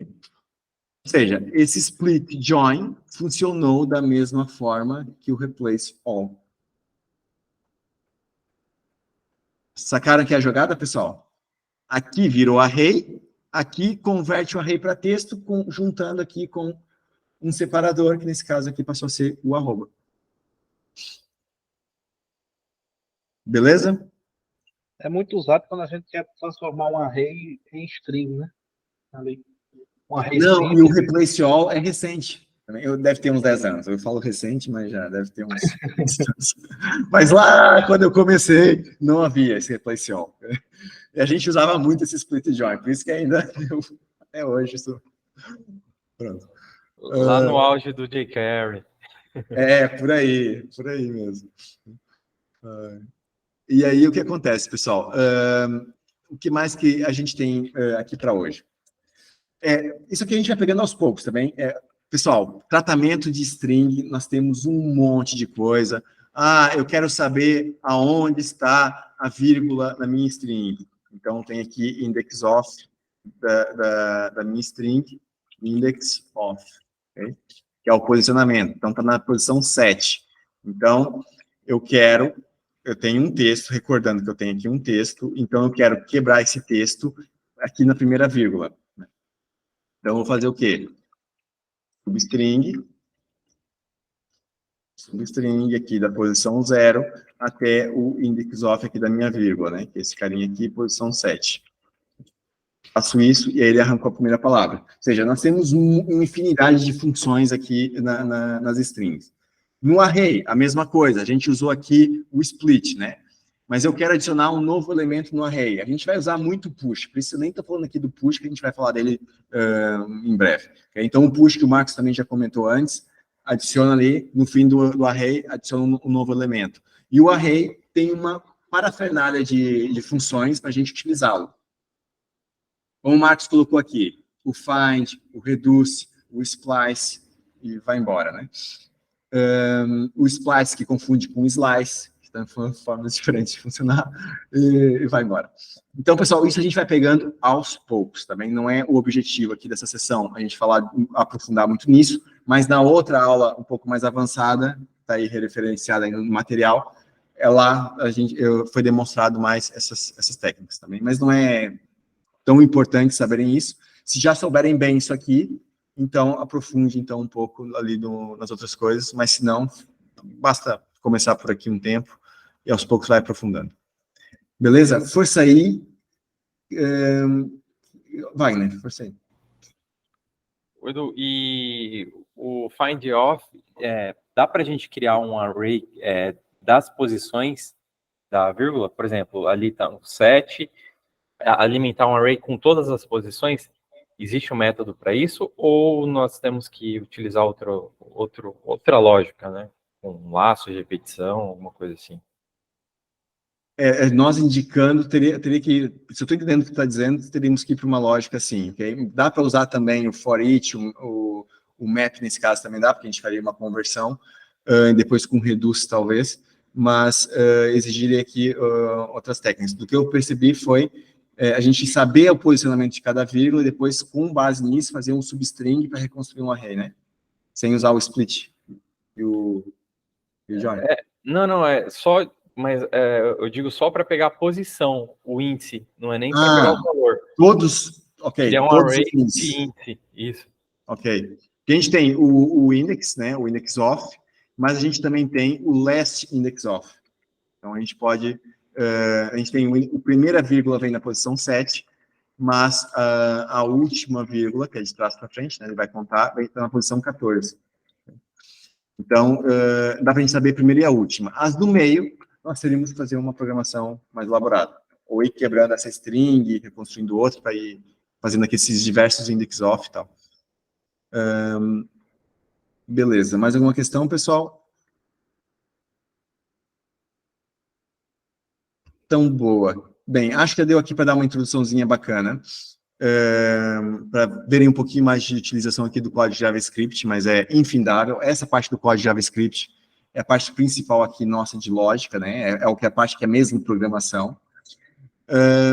Ou seja, esse split join funcionou da mesma forma que o replace all. Sacaram que é a jogada, pessoal? Aqui virou array, aqui converte o array para texto, juntando aqui com um separador, que nesse caso aqui passou a ser o arroba. Beleza? É muito usado quando a gente quer transformar um array em string, né? Ali. Um array Não, simples. e o replace all é recente. Deve ter uns 10 anos. Eu falo recente, mas já deve ter uns... Mas lá, quando eu comecei, não havia esse replace all. E a gente usava muito esse split join, por isso que ainda até hoje isso... Pronto. Lá no auge do jQuery. Por aí mesmo. E aí, o que acontece, pessoal? O que mais que a gente tem aqui para hoje? Isso aqui a gente vai pegando aos poucos também. Pessoal, tratamento de string, nós temos um monte de coisa. Eu quero saber aonde está a vírgula na minha string. Então, tem aqui index of da minha string, index of, okay? Que é o posicionamento. Então, está na posição 7. Então, eu tenho um texto, recordando que eu tenho aqui um texto, então eu quero quebrar esse texto aqui na primeira vírgula. Então, eu vou fazer o quê? Substring aqui da posição 0 até o index of aqui da minha vírgula, né? Que é esse carinha aqui, posição 7. Faço isso e aí ele arrancou a primeira palavra. Ou seja, nós temos uma infinidade de funções aqui nas strings. No array, a mesma coisa. A gente usou aqui o split, né? mas eu quero adicionar um novo elemento no array. A gente vai usar muito push, por isso eu nem estou falando aqui do push, que a gente vai falar dele em breve. Okay? Então, o push que o Marcos também já comentou antes, adiciona ali, no fim do array, adiciona um novo elemento. E o array tem uma parafernália de funções para a gente utilizá-lo. Como o Marcos colocou aqui, o find, o reduce, o splice, e vai embora, né? O splice que confunde com o slice, que estão formas diferentes de funcionar, e vai embora. Então, pessoal, isso a gente vai pegando aos poucos, também não é o objetivo aqui dessa sessão, a gente aprofundar muito nisso, mas na outra aula um pouco mais avançada, está aí referenciada aí no material, lá foi demonstrado mais essas técnicas também, mas não é tão importante saberem isso. Se já souberem bem isso aqui, então aprofunde então um pouco ali nas outras coisas, mas se não, basta começar por aqui um tempo e aos poucos vai aprofundando. Beleza? Força aí. Wagner, força aí. Edu, e o find off, dá para a gente criar um array das posições da vírgula? Por exemplo, ali está um 7, alimentar um array com todas as posições? Existe um método para isso? Ou nós temos que utilizar outra lógica, né? Um laço de repetição, alguma coisa assim? Nós indicando, teria que, se eu estou entendendo o que está dizendo, teríamos que ir para uma lógica assim, ok? Dá para usar também o for each, o map nesse caso também dá, porque a gente faria uma conversão, depois com reduce talvez, mas exigiria aqui outras técnicas. Do que eu percebi foi a gente saber o posicionamento de cada vírgula e depois, com base nisso, fazer um substring para reconstruir um array, né? Sem usar o split e o join. Não, é só... Mas eu digo só para pegar a posição, o índice, não é nem para pegar o valor. Todos, ok. Criar um todos array os índices. de índice, isso. Ok. A gente tem o index, né, o index of, mas a gente também tem o last index of. Então, a gente pode... a gente tem a primeira vírgula vem na posição 7, mas a última vírgula, que é de trás para frente, né, ele vai contar, vai estar na posição 14. Então, dá para a gente saber a primeira e a última. As do meio, nós teríamos que fazer uma programação mais elaborada. Ou ir quebrando essa string, reconstruindo outra, para ir fazendo aqui esses diversos index off e tal. Beleza. Mais alguma questão, pessoal? Tão boa. Bem, acho que deu aqui para dar uma introduçãozinha bacana. Para verem um pouquinho mais de utilização aqui do código JavaScript, mas é infindável. Essa parte do código JavaScript é a parte principal aqui nossa de lógica, né? A parte que é mesmo programação.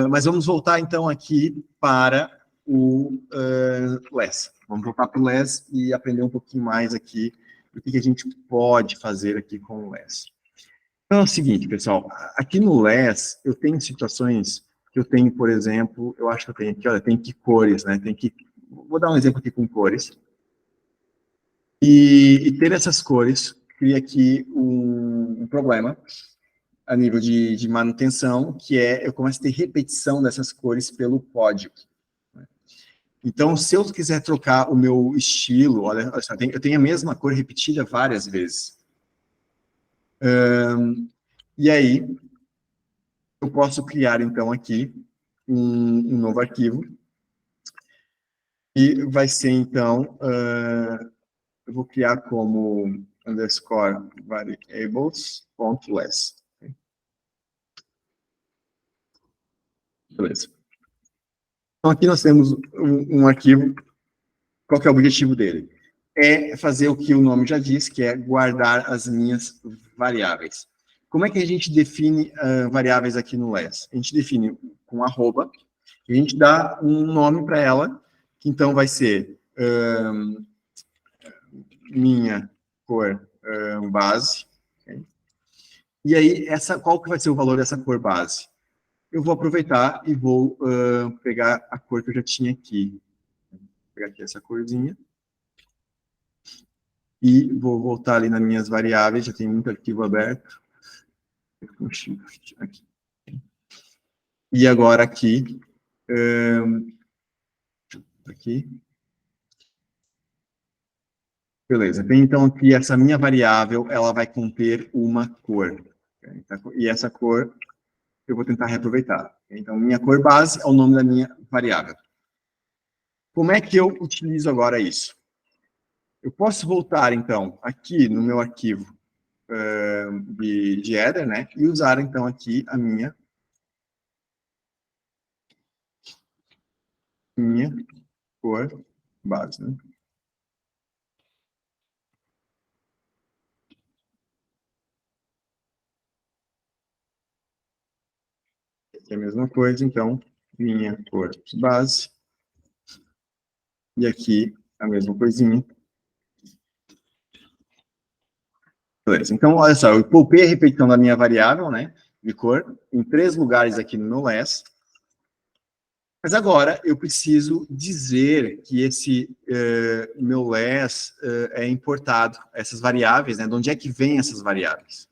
Mas vamos voltar então aqui para o LESS. Vamos voltar para o LESS e aprender um pouquinho mais aqui do que a gente pode fazer aqui com o LESS. Então é o seguinte, pessoal, aqui no LESS eu tenho situações que eu tenho, por exemplo, eu acho que eu tenho aqui, olha, tem que cores, né? Vou dar um exemplo aqui com cores. E ter essas cores cria aqui um problema a nível de manutenção, que eu começo a ter repetição dessas cores pelo código. Então, se eu quiser trocar o meu estilo, olha só, eu tenho a mesma cor repetida várias vezes. E aí, eu posso criar, então, aqui um novo arquivo, e vai ser, então, eu vou criar como underscore variables.less. Beleza. Então, aqui nós temos um arquivo. Qual que é o objetivo dele? É fazer o que o nome já diz, que é guardar as minhas variáveis. Como é que a gente define variáveis aqui no LESS? A gente define com arroba, e a gente dá um nome para ela, que então vai ser minha cor base. Okay? E aí, qual que vai ser o valor dessa cor base? Eu vou aproveitar e vou pegar a cor que eu já tinha aqui. Vou pegar aqui essa corzinha. E vou voltar ali nas minhas variáveis, já tem muito arquivo aberto. Com Shift aqui. E agora aqui, beleza, então aqui essa minha variável, ela vai conter uma cor. E essa cor eu vou tentar reaproveitar. Então, minha cor base é o nome da minha variável. Como é que eu utilizo agora isso? Eu posso voltar, então, aqui no meu arquivo de header, né, e usar, então, aqui a minha cor base, né? Aqui é a mesma coisa, então, minha cor base. E aqui a mesma coisinha. Beleza. Então, olha só, eu poupei a repetição da minha variável, né, de cor, em 3 lugares aqui no meu less. Mas agora eu preciso dizer que esse meu less é importado, essas variáveis, né, de onde é que vem essas variáveis?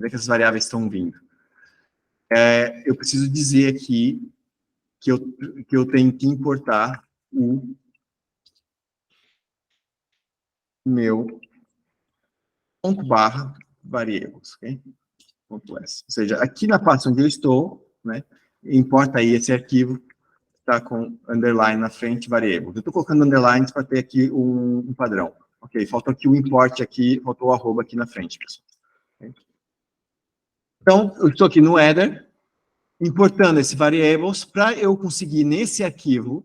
De onde é que essas variáveis estão vindo? Eu preciso dizer aqui que eu tenho que importar o meu ponto barra variables, ok? Ponto S. Ou seja, aqui na pasta onde eu estou, né, importa aí esse arquivo, está com underline na frente, variables. Eu estou colocando underlines para ter aqui um padrão. Ok, falta aqui o import aqui, faltou o arroba aqui na frente, pessoal. Okay? Então, eu estou aqui no header, importando esse variables, para eu conseguir nesse arquivo,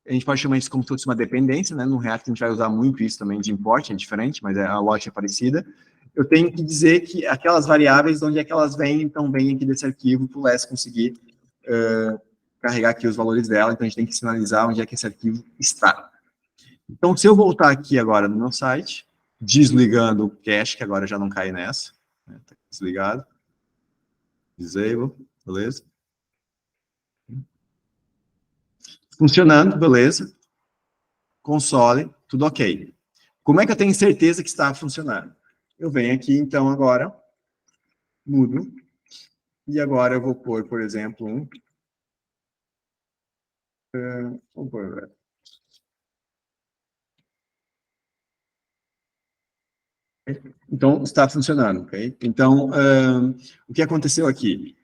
a gente pode chamar isso como se fosse uma dependência, né? No React a gente vai usar muito isso também de import, é diferente, mas a lógica é parecida. Eu tenho que dizer que aquelas variáveis, de onde é que elas vêm, então vem aqui desse arquivo, para o Less conseguir carregar aqui os valores dela, então a gente tem que sinalizar onde é que esse arquivo está. Então, se eu voltar aqui agora no meu site, desligando o cache, que agora já não cai nessa, né? Tá desligado, disable, beleza? Funcionando, beleza? Console, tudo ok. Como é que eu tenho certeza que está funcionando? Eu venho aqui, então, agora, mudo, e agora eu vou pôr, por exemplo, vou pôr, então, está funcionando, ok? Então, o que aconteceu aqui?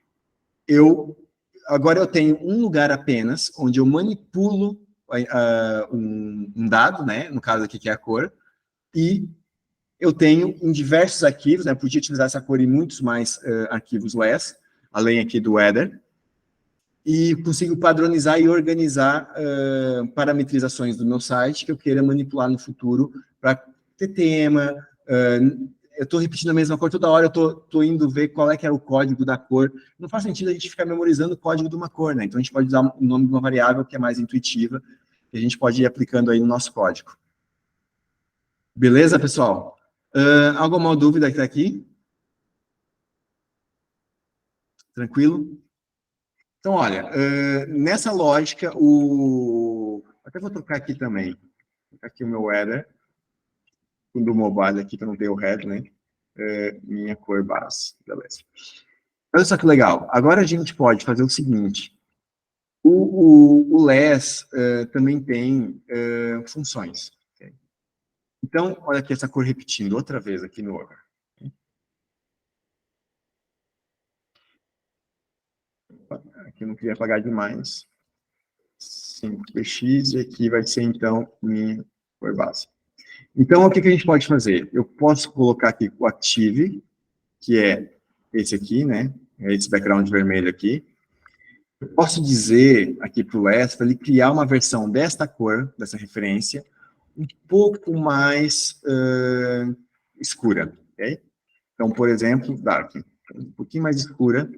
Agora eu tenho um lugar apenas, onde eu manipulo um dado, né? No caso aqui, que é a cor, e eu tenho em diversos arquivos, né? Eu podia utilizar essa cor em muitos mais arquivos Less, além aqui do header, e consigo padronizar e organizar parametrizações do meu site que eu queira manipular no futuro para ter tema. Eu estou repetindo a mesma cor toda hora, eu estou indo ver qual é que era o código da cor. Não faz sentido a gente ficar memorizando o código de uma cor, né? Então a gente pode usar o nome de uma variável que é mais intuitiva e a gente pode ir aplicando aí no nosso código. Beleza, pessoal? Alguma dúvida que está aqui? Tranquilo? Então, olha, nessa lógica, até vou trocar aqui também. Vou trocar aqui o meu header, o do mobile aqui, para não ter o head, né? Minha cor base, beleza. Olha só que legal. Agora a gente pode fazer o seguinte. O less também tem funções. Okay? Então, olha aqui essa cor repetindo outra vez aqui no over. Aqui eu não queria apagar demais. 5px, e aqui vai ser, então, minha cor base. Então, o que a gente pode fazer? Eu posso colocar aqui o active, que é esse aqui, né? Esse background vermelho aqui. Eu posso dizer aqui para o Less, para ele criar uma versão desta cor, dessa referência, um pouco mais escura, ok? Então, por exemplo, dark, um pouquinho mais escura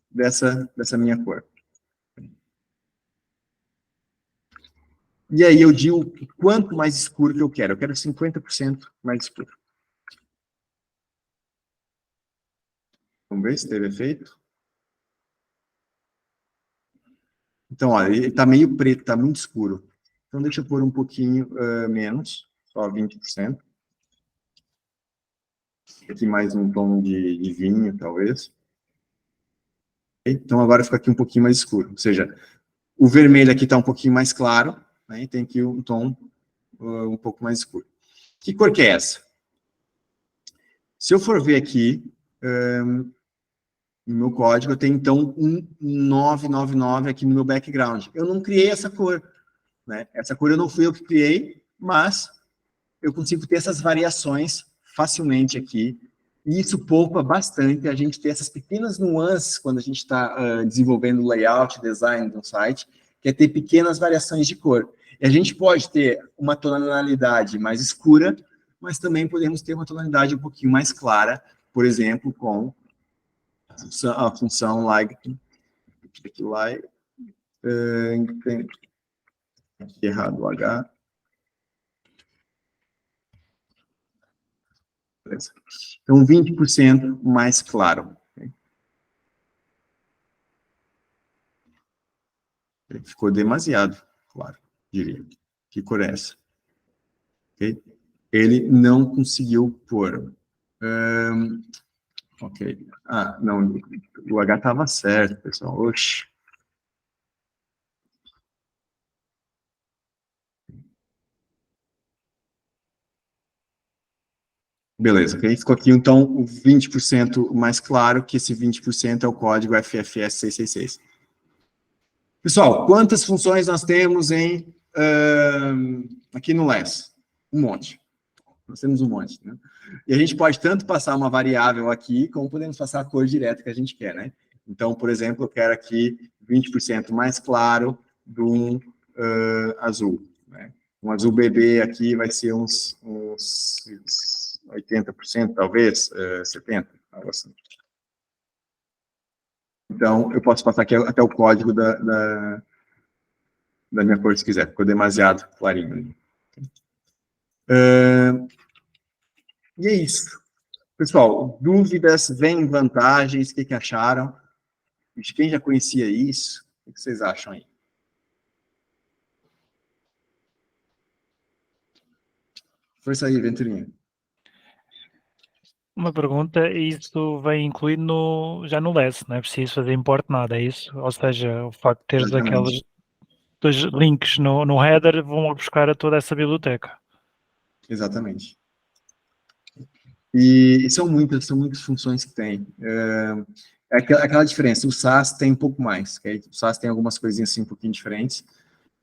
dessa minha cor. E aí eu digo quanto mais escuro que eu quero. Eu quero 50% mais escuro. Vamos ver se teve efeito. Então, olha, ele está meio preto, está muito escuro. Então, deixa eu pôr um pouquinho menos, só 20%. Aqui mais um tom de vinho, talvez. Então, agora fica aqui um pouquinho mais escuro. Ou seja, o vermelho aqui está um pouquinho mais claro, né, e tem aqui um tom um pouco mais escuro. Que cor que é essa? Se eu for ver aqui, No meu código eu tenho, então, um 999 aqui no meu background. Eu não criei essa cor, né? Essa cor eu não fui eu que criei, mas eu consigo ter essas variações facilmente aqui, e isso poupa bastante a gente ter essas pequenas nuances quando a gente está desenvolvendo o layout, design de um site, que é ter pequenas variações de cor. E a gente pode ter uma tonalidade mais escura, mas também podemos ter uma tonalidade um pouquinho mais clara, por exemplo, com a função like, aqui like, tem aqui errado o H. Beleza. Então, 20% mais claro. Ficou demasiado claro, diria. Que cor é essa? Okay? Ele não conseguiu pôr. Ok. Ah, não, o H estava certo, pessoal. Oxi. Beleza, ok? Ficou aqui, então, o 20% mais claro, que esse 20% é o código FFS 666. Pessoal, quantas funções nós temos aqui no LESS? Um monte. Nós temos um monte, né? E a gente pode tanto passar uma variável aqui, como podemos passar a cor direta que a gente quer, né? Então, por exemplo, eu quero aqui 20% mais claro do azul, né? Um azul bebê aqui vai ser uns 80%, talvez, 70%, algo assim. Então, eu posso passar aqui até o código da minha cor, se quiser. Ficou demasiado clarinho. E é isso. Pessoal, dúvidas, vem vantagens, o que acharam? Quem já conhecia isso? O que vocês acham aí? Força aí, Venturinha. Uma pergunta, isso vem incluído já no LESS, não é preciso fazer import nada, é isso? Ou seja, o facto de teres aqueles dois links no header vão buscar a toda essa biblioteca. Exatamente. E são muitas funções que tem. É aquela diferença, o SAS tem um pouco mais, okay? O SAS tem algumas coisinhas assim um pouquinho diferentes,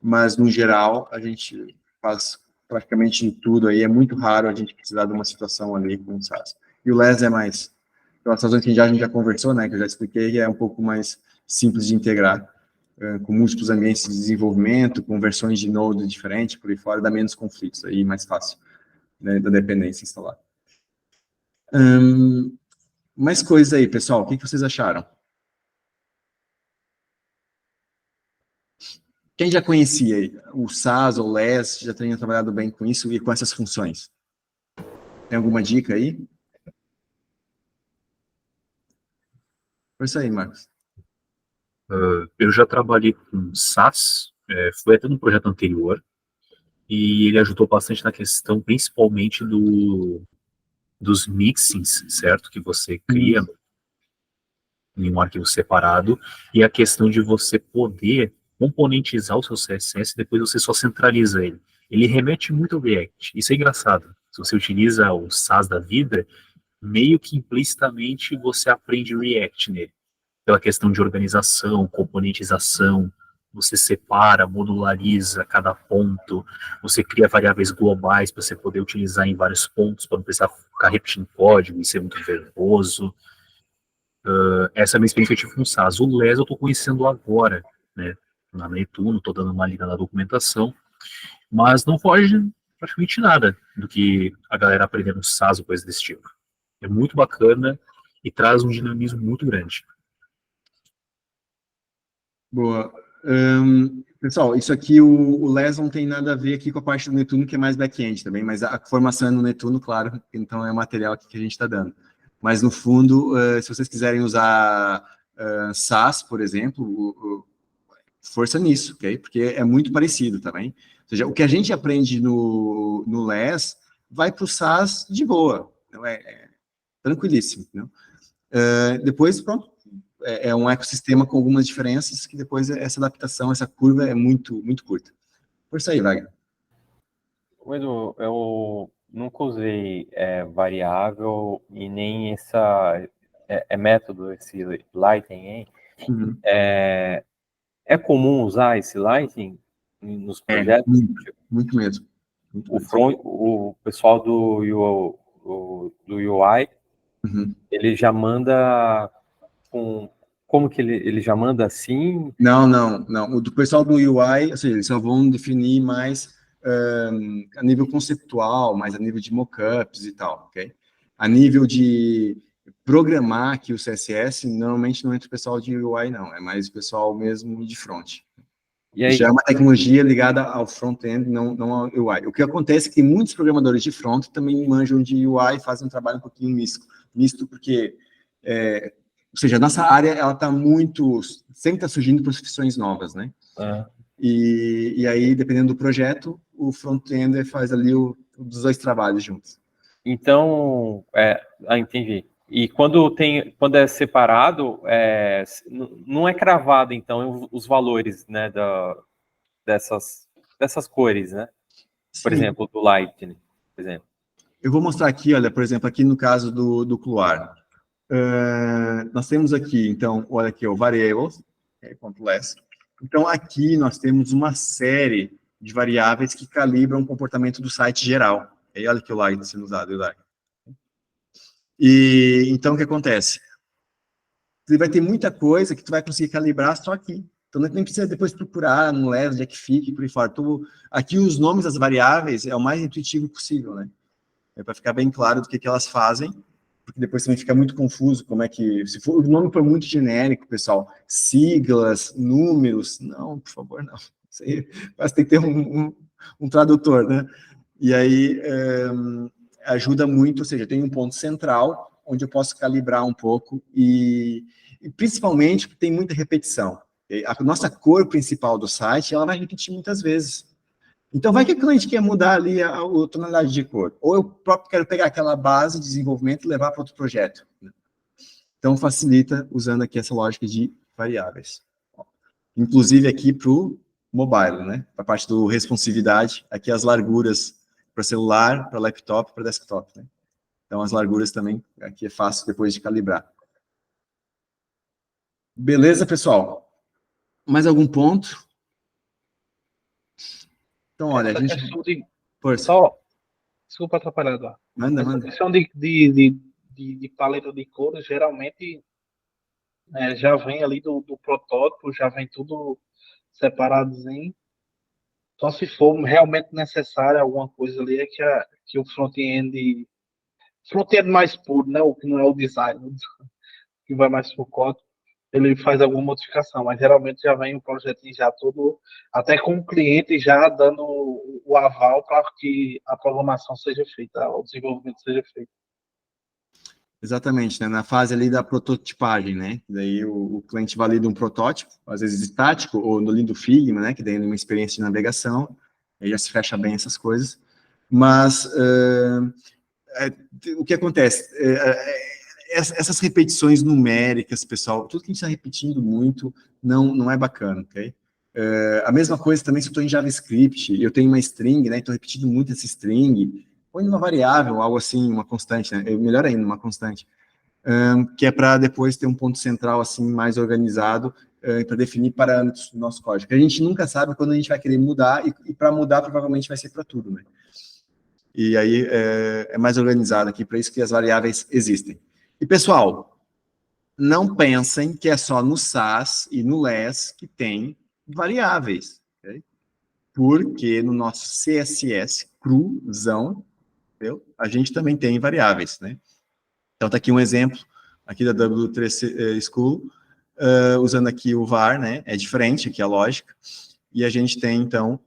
mas no geral a gente faz praticamente tudo aí, é muito raro a gente precisar de uma situação ali com o SAS. E o LES é mais, pelas razões que a gente já conversou, né, que eu já expliquei, é um pouco mais simples de integrar, com múltiplos ambientes de desenvolvimento, com versões de Node diferentes, por aí fora, dá menos conflitos, aí mais fácil, né, da dependência instalar. Mais coisas aí, pessoal, o que vocês acharam? Quem já conhecia o SAS ou o LES, já tenha trabalhado bem com isso e com essas funções? Tem alguma dica aí? Foi isso aí, Marcos. Eu já trabalhei com SAS, foi até no projeto anterior, e ele ajudou bastante na questão, principalmente dos mixins, certo? Que você cria em um arquivo separado, e a questão de você poder componentizar o seu CSS e depois você só centraliza ele. Ele remete muito ao React. Isso é engraçado. Se você utiliza o SAS da vida, meio que implicitamente você aprende React nele. Pela questão de organização, componentização, você separa, modulariza cada ponto, você cria variáveis globais para você poder utilizar em vários pontos, para não precisar ficar repetindo código e ser muito verboso. Essa é a minha experiência que eu tive com o SAS. O LES eu estou conhecendo agora, né, na Netuno, estou dando uma lida na documentação, mas não foge praticamente nada do que a galera aprendeu no SAS ou coisa desse tipo. É muito bacana e traz um dinamismo muito grande. Boa. Pessoal, isso aqui, o LES não tem nada a ver aqui com a parte do Netuno, que é mais back-end também, mas a formação é no Netuno, claro, então é o material aqui que a gente está dando. Mas, no fundo, se vocês quiserem usar SAS, por exemplo, força nisso, ok? Porque é muito parecido também. Ou seja, o que a gente aprende no LES vai para o SAS de boa, então é tranquilíssimo. Não? Depois, pronto, é um ecossistema com algumas diferenças que depois essa adaptação, essa curva é muito, muito curta. Força aí, Wagner. Edu, eu nunca usei variável e nem é método, esse Lightning, hein? Uhum. É comum usar esse Lightning nos projetos? Muito mesmo. Muito O mesmo. o pessoal do UI, Uhum. ele já manda com... Como que ele já manda assim? Não. O do pessoal do UI, ou seja, eles só vão definir mais a nível conceptual, mais a nível de mockups e tal, ok? A nível de programar aqui o CSS, normalmente não entra o pessoal de UI, não. É mais o pessoal mesmo de front. E aí, Já é uma tecnologia ligada ao front-end, não ao UI. O que acontece é que muitos programadores de front também manjam de UI e fazem um trabalho um pouquinho misto porque, ou seja, a nossa área, ela está sempre está surgindo profissões novas, né? E aí, dependendo do projeto, o front-ender faz ali os dois trabalhos juntos. então, entendi. E quando é separado, não é cravado, então, os valores, né, dessas cores, né? Por Sim. exemplo, do Lightning, por exemplo. Eu vou mostrar aqui, olha, por exemplo, aqui no caso do Cloar. Nós temos aqui, então, olha aqui, o variables, .less. Então, aqui nós temos uma série de variáveis que calibram o comportamento do site geral. E olha que o Light sendo usado, E então, o que acontece? Você vai ter muita coisa que tu vai conseguir calibrar só aqui. Então, nem precisa depois procurar no Less, onde é que fica e por aí fora. Aqui, os nomes das variáveis é o mais intuitivo possível, né? Para ficar bem claro do que elas fazem, porque depois também fica muito confuso como é que... Se o nome for muito genérico, pessoal, siglas, números, não, por favor, não. Isso aí, mas tem que ter um tradutor, né? E aí, ajuda muito, ou seja, tem um ponto central, onde eu posso calibrar um pouco, e principalmente porque tem muita repetição. A nossa cor principal do site, ela vai repetir muitas vezes. Então, vai que o cliente quer mudar ali a tonalidade de cor. Ou eu próprio quero pegar aquela base de desenvolvimento e levar para outro projeto. Então, facilita usando aqui essa lógica de variáveis. Inclusive aqui para o mobile, né? Para a parte do responsividade, aqui as larguras para celular, para laptop, para desktop, né? Então, as larguras também, aqui é fácil depois de calibrar. Beleza, pessoal? Mais algum ponto? Então, olha, Essa a gente... questão de... Força. Só, desculpa atrapalhar, Eduardo. Manda. Essa questão de paleta de cores, geralmente já vem ali do protótipo, já vem tudo separadozinho. Só se for realmente necessário alguma coisa ali, é que o front-end mais puro, né? O que não é o design, que vai mais pro código, ele faz alguma modificação, mas geralmente já vem o projetinho já todo, até com o cliente já dando o aval para que a programação seja feita, o desenvolvimento seja feito. Exatamente, né? Na fase ali da prototipagem, né? Daí o cliente valida um protótipo, às vezes estático, ou no Lindo Figma, né? Que daí é uma experiência de navegação, aí já se fecha bem essas coisas. Mas o que acontece? Essas repetições numéricas, pessoal, tudo que a gente está repetindo muito não é bacana, ok? A mesma coisa também se eu estou em JavaScript, eu tenho uma string, né? Estou repetindo muito essa string, põe uma variável, algo assim, uma constante, né? Melhor ainda, uma constante, que é para depois ter um ponto central assim mais organizado para definir parâmetros do nosso código. Que a gente nunca sabe quando a gente vai querer mudar, e para mudar provavelmente vai ser para tudo, né? E aí é mais organizado aqui, para isso que as variáveis existem. E pessoal, não pensem que é só no SAS e no LESS que tem variáveis, okay? Porque no nosso CSS cruzão, entendeu? A gente também tem variáveis, né? Então, tá aqui um exemplo, aqui da W3 School, usando aqui o var, né? É diferente aqui a lógica, e a gente tem, então,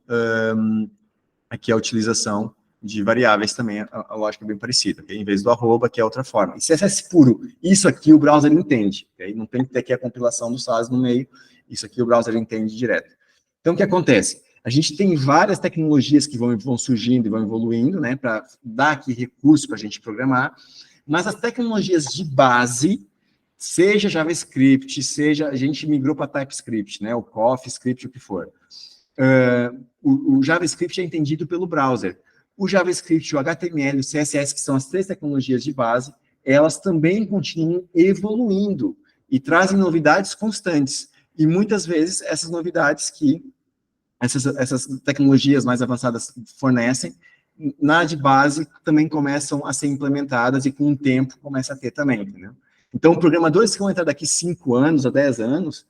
aqui a utilização de variáveis também, a lógica é bem parecida, okay? Em vez do arroba, que é outra forma. E CSS puro, isso aqui o browser entende, okay? Não tem que ter aqui a compilação do SAS no meio, isso aqui o browser entende direto. Então, o que acontece? A gente tem várias tecnologias que vão surgindo e vão evoluindo, né, para dar aqui recurso para a gente programar, mas as tecnologias de base, seja JavaScript, seja, a gente migrou para TypeScript, né, o CoffeeScript, o que for. O JavaScript é entendido pelo browser. O JavaScript, o HTML, o CSS, que são as três tecnologias de base, elas também continuam evoluindo e trazem novidades constantes. E muitas vezes essas novidades que essas tecnologias mais avançadas fornecem, na de base também começam a ser implementadas e com o tempo começa a ter também, entendeu? Então, programadores que vão entrar daqui 5 anos a 10 anos,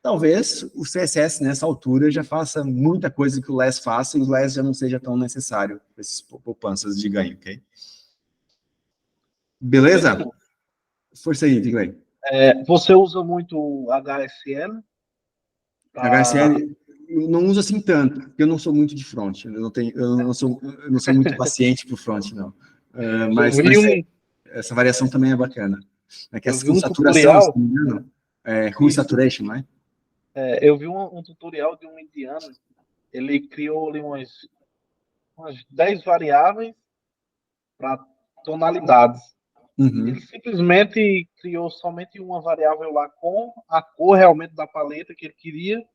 talvez o CSS nessa altura já faça muita coisa que o LESS faça e o LESS já não seja tão necessário para essas poupanças de ganho, ok? Beleza? Força aí, Digley. Você usa muito o HSL? HSL, eu não uso assim tanto, porque eu não sou muito de front, eu não sou muito paciente para o front, não. Mas essa variação também é bacana. É que essa com saturação, se não me engano, Hue Saturation, não é? Eu vi um tutorial de um indiano, ele criou ali umas 10 variáveis para tonalidades. Uhum. Ele simplesmente criou somente uma variável lá com a cor realmente da paleta que ele queria,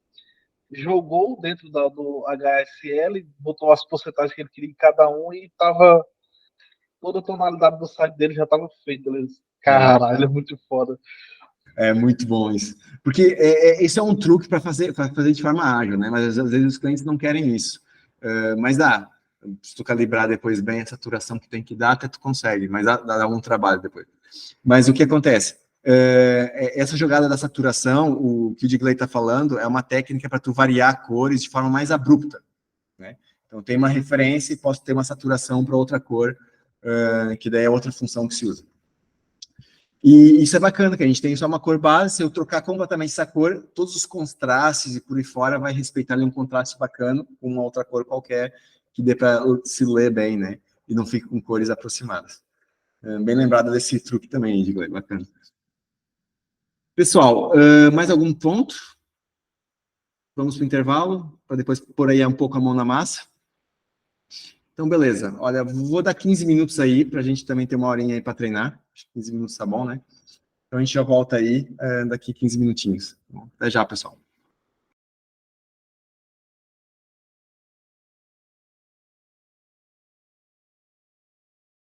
jogou dentro do HSL, botou as porcentagens que ele queria em cada um e tava toda a tonalidade do site dele já estava feita. Caralho, é muito foda. É muito bom isso. Porque esse é um truque para fazer de forma ágil, né? Mas às vezes os clientes não querem isso. Mas dá. Se tu calibrar depois bem a saturação que tem que dar, até tu consegue, mas dá um trabalho depois. Mas o que acontece? Essa jogada da saturação, o que o Digley está falando, é uma técnica para tu variar cores de forma mais abrupta, né? Então tem uma referência e posso ter uma saturação para outra cor, que daí é outra função que se usa. E isso é bacana, que a gente tem só uma cor base, se eu trocar completamente essa cor, todos os contrastes e por aí fora vai respeitar ali um contraste bacana com uma outra cor qualquer, que dê para se ler bem, né? E não fique com cores aproximadas. Bem lembrado desse truque também, Digley, bacana. Pessoal, mais algum ponto? Vamos para o intervalo, para depois pôr aí um pouco a mão na massa. Então, beleza. Olha, vou dar 15 minutos aí, para a gente também ter uma horinha aí para treinar. Acho que 15 minutos tá bom, né? Então, a gente já volta aí daqui 15 minutinhos. Bom, até já, pessoal.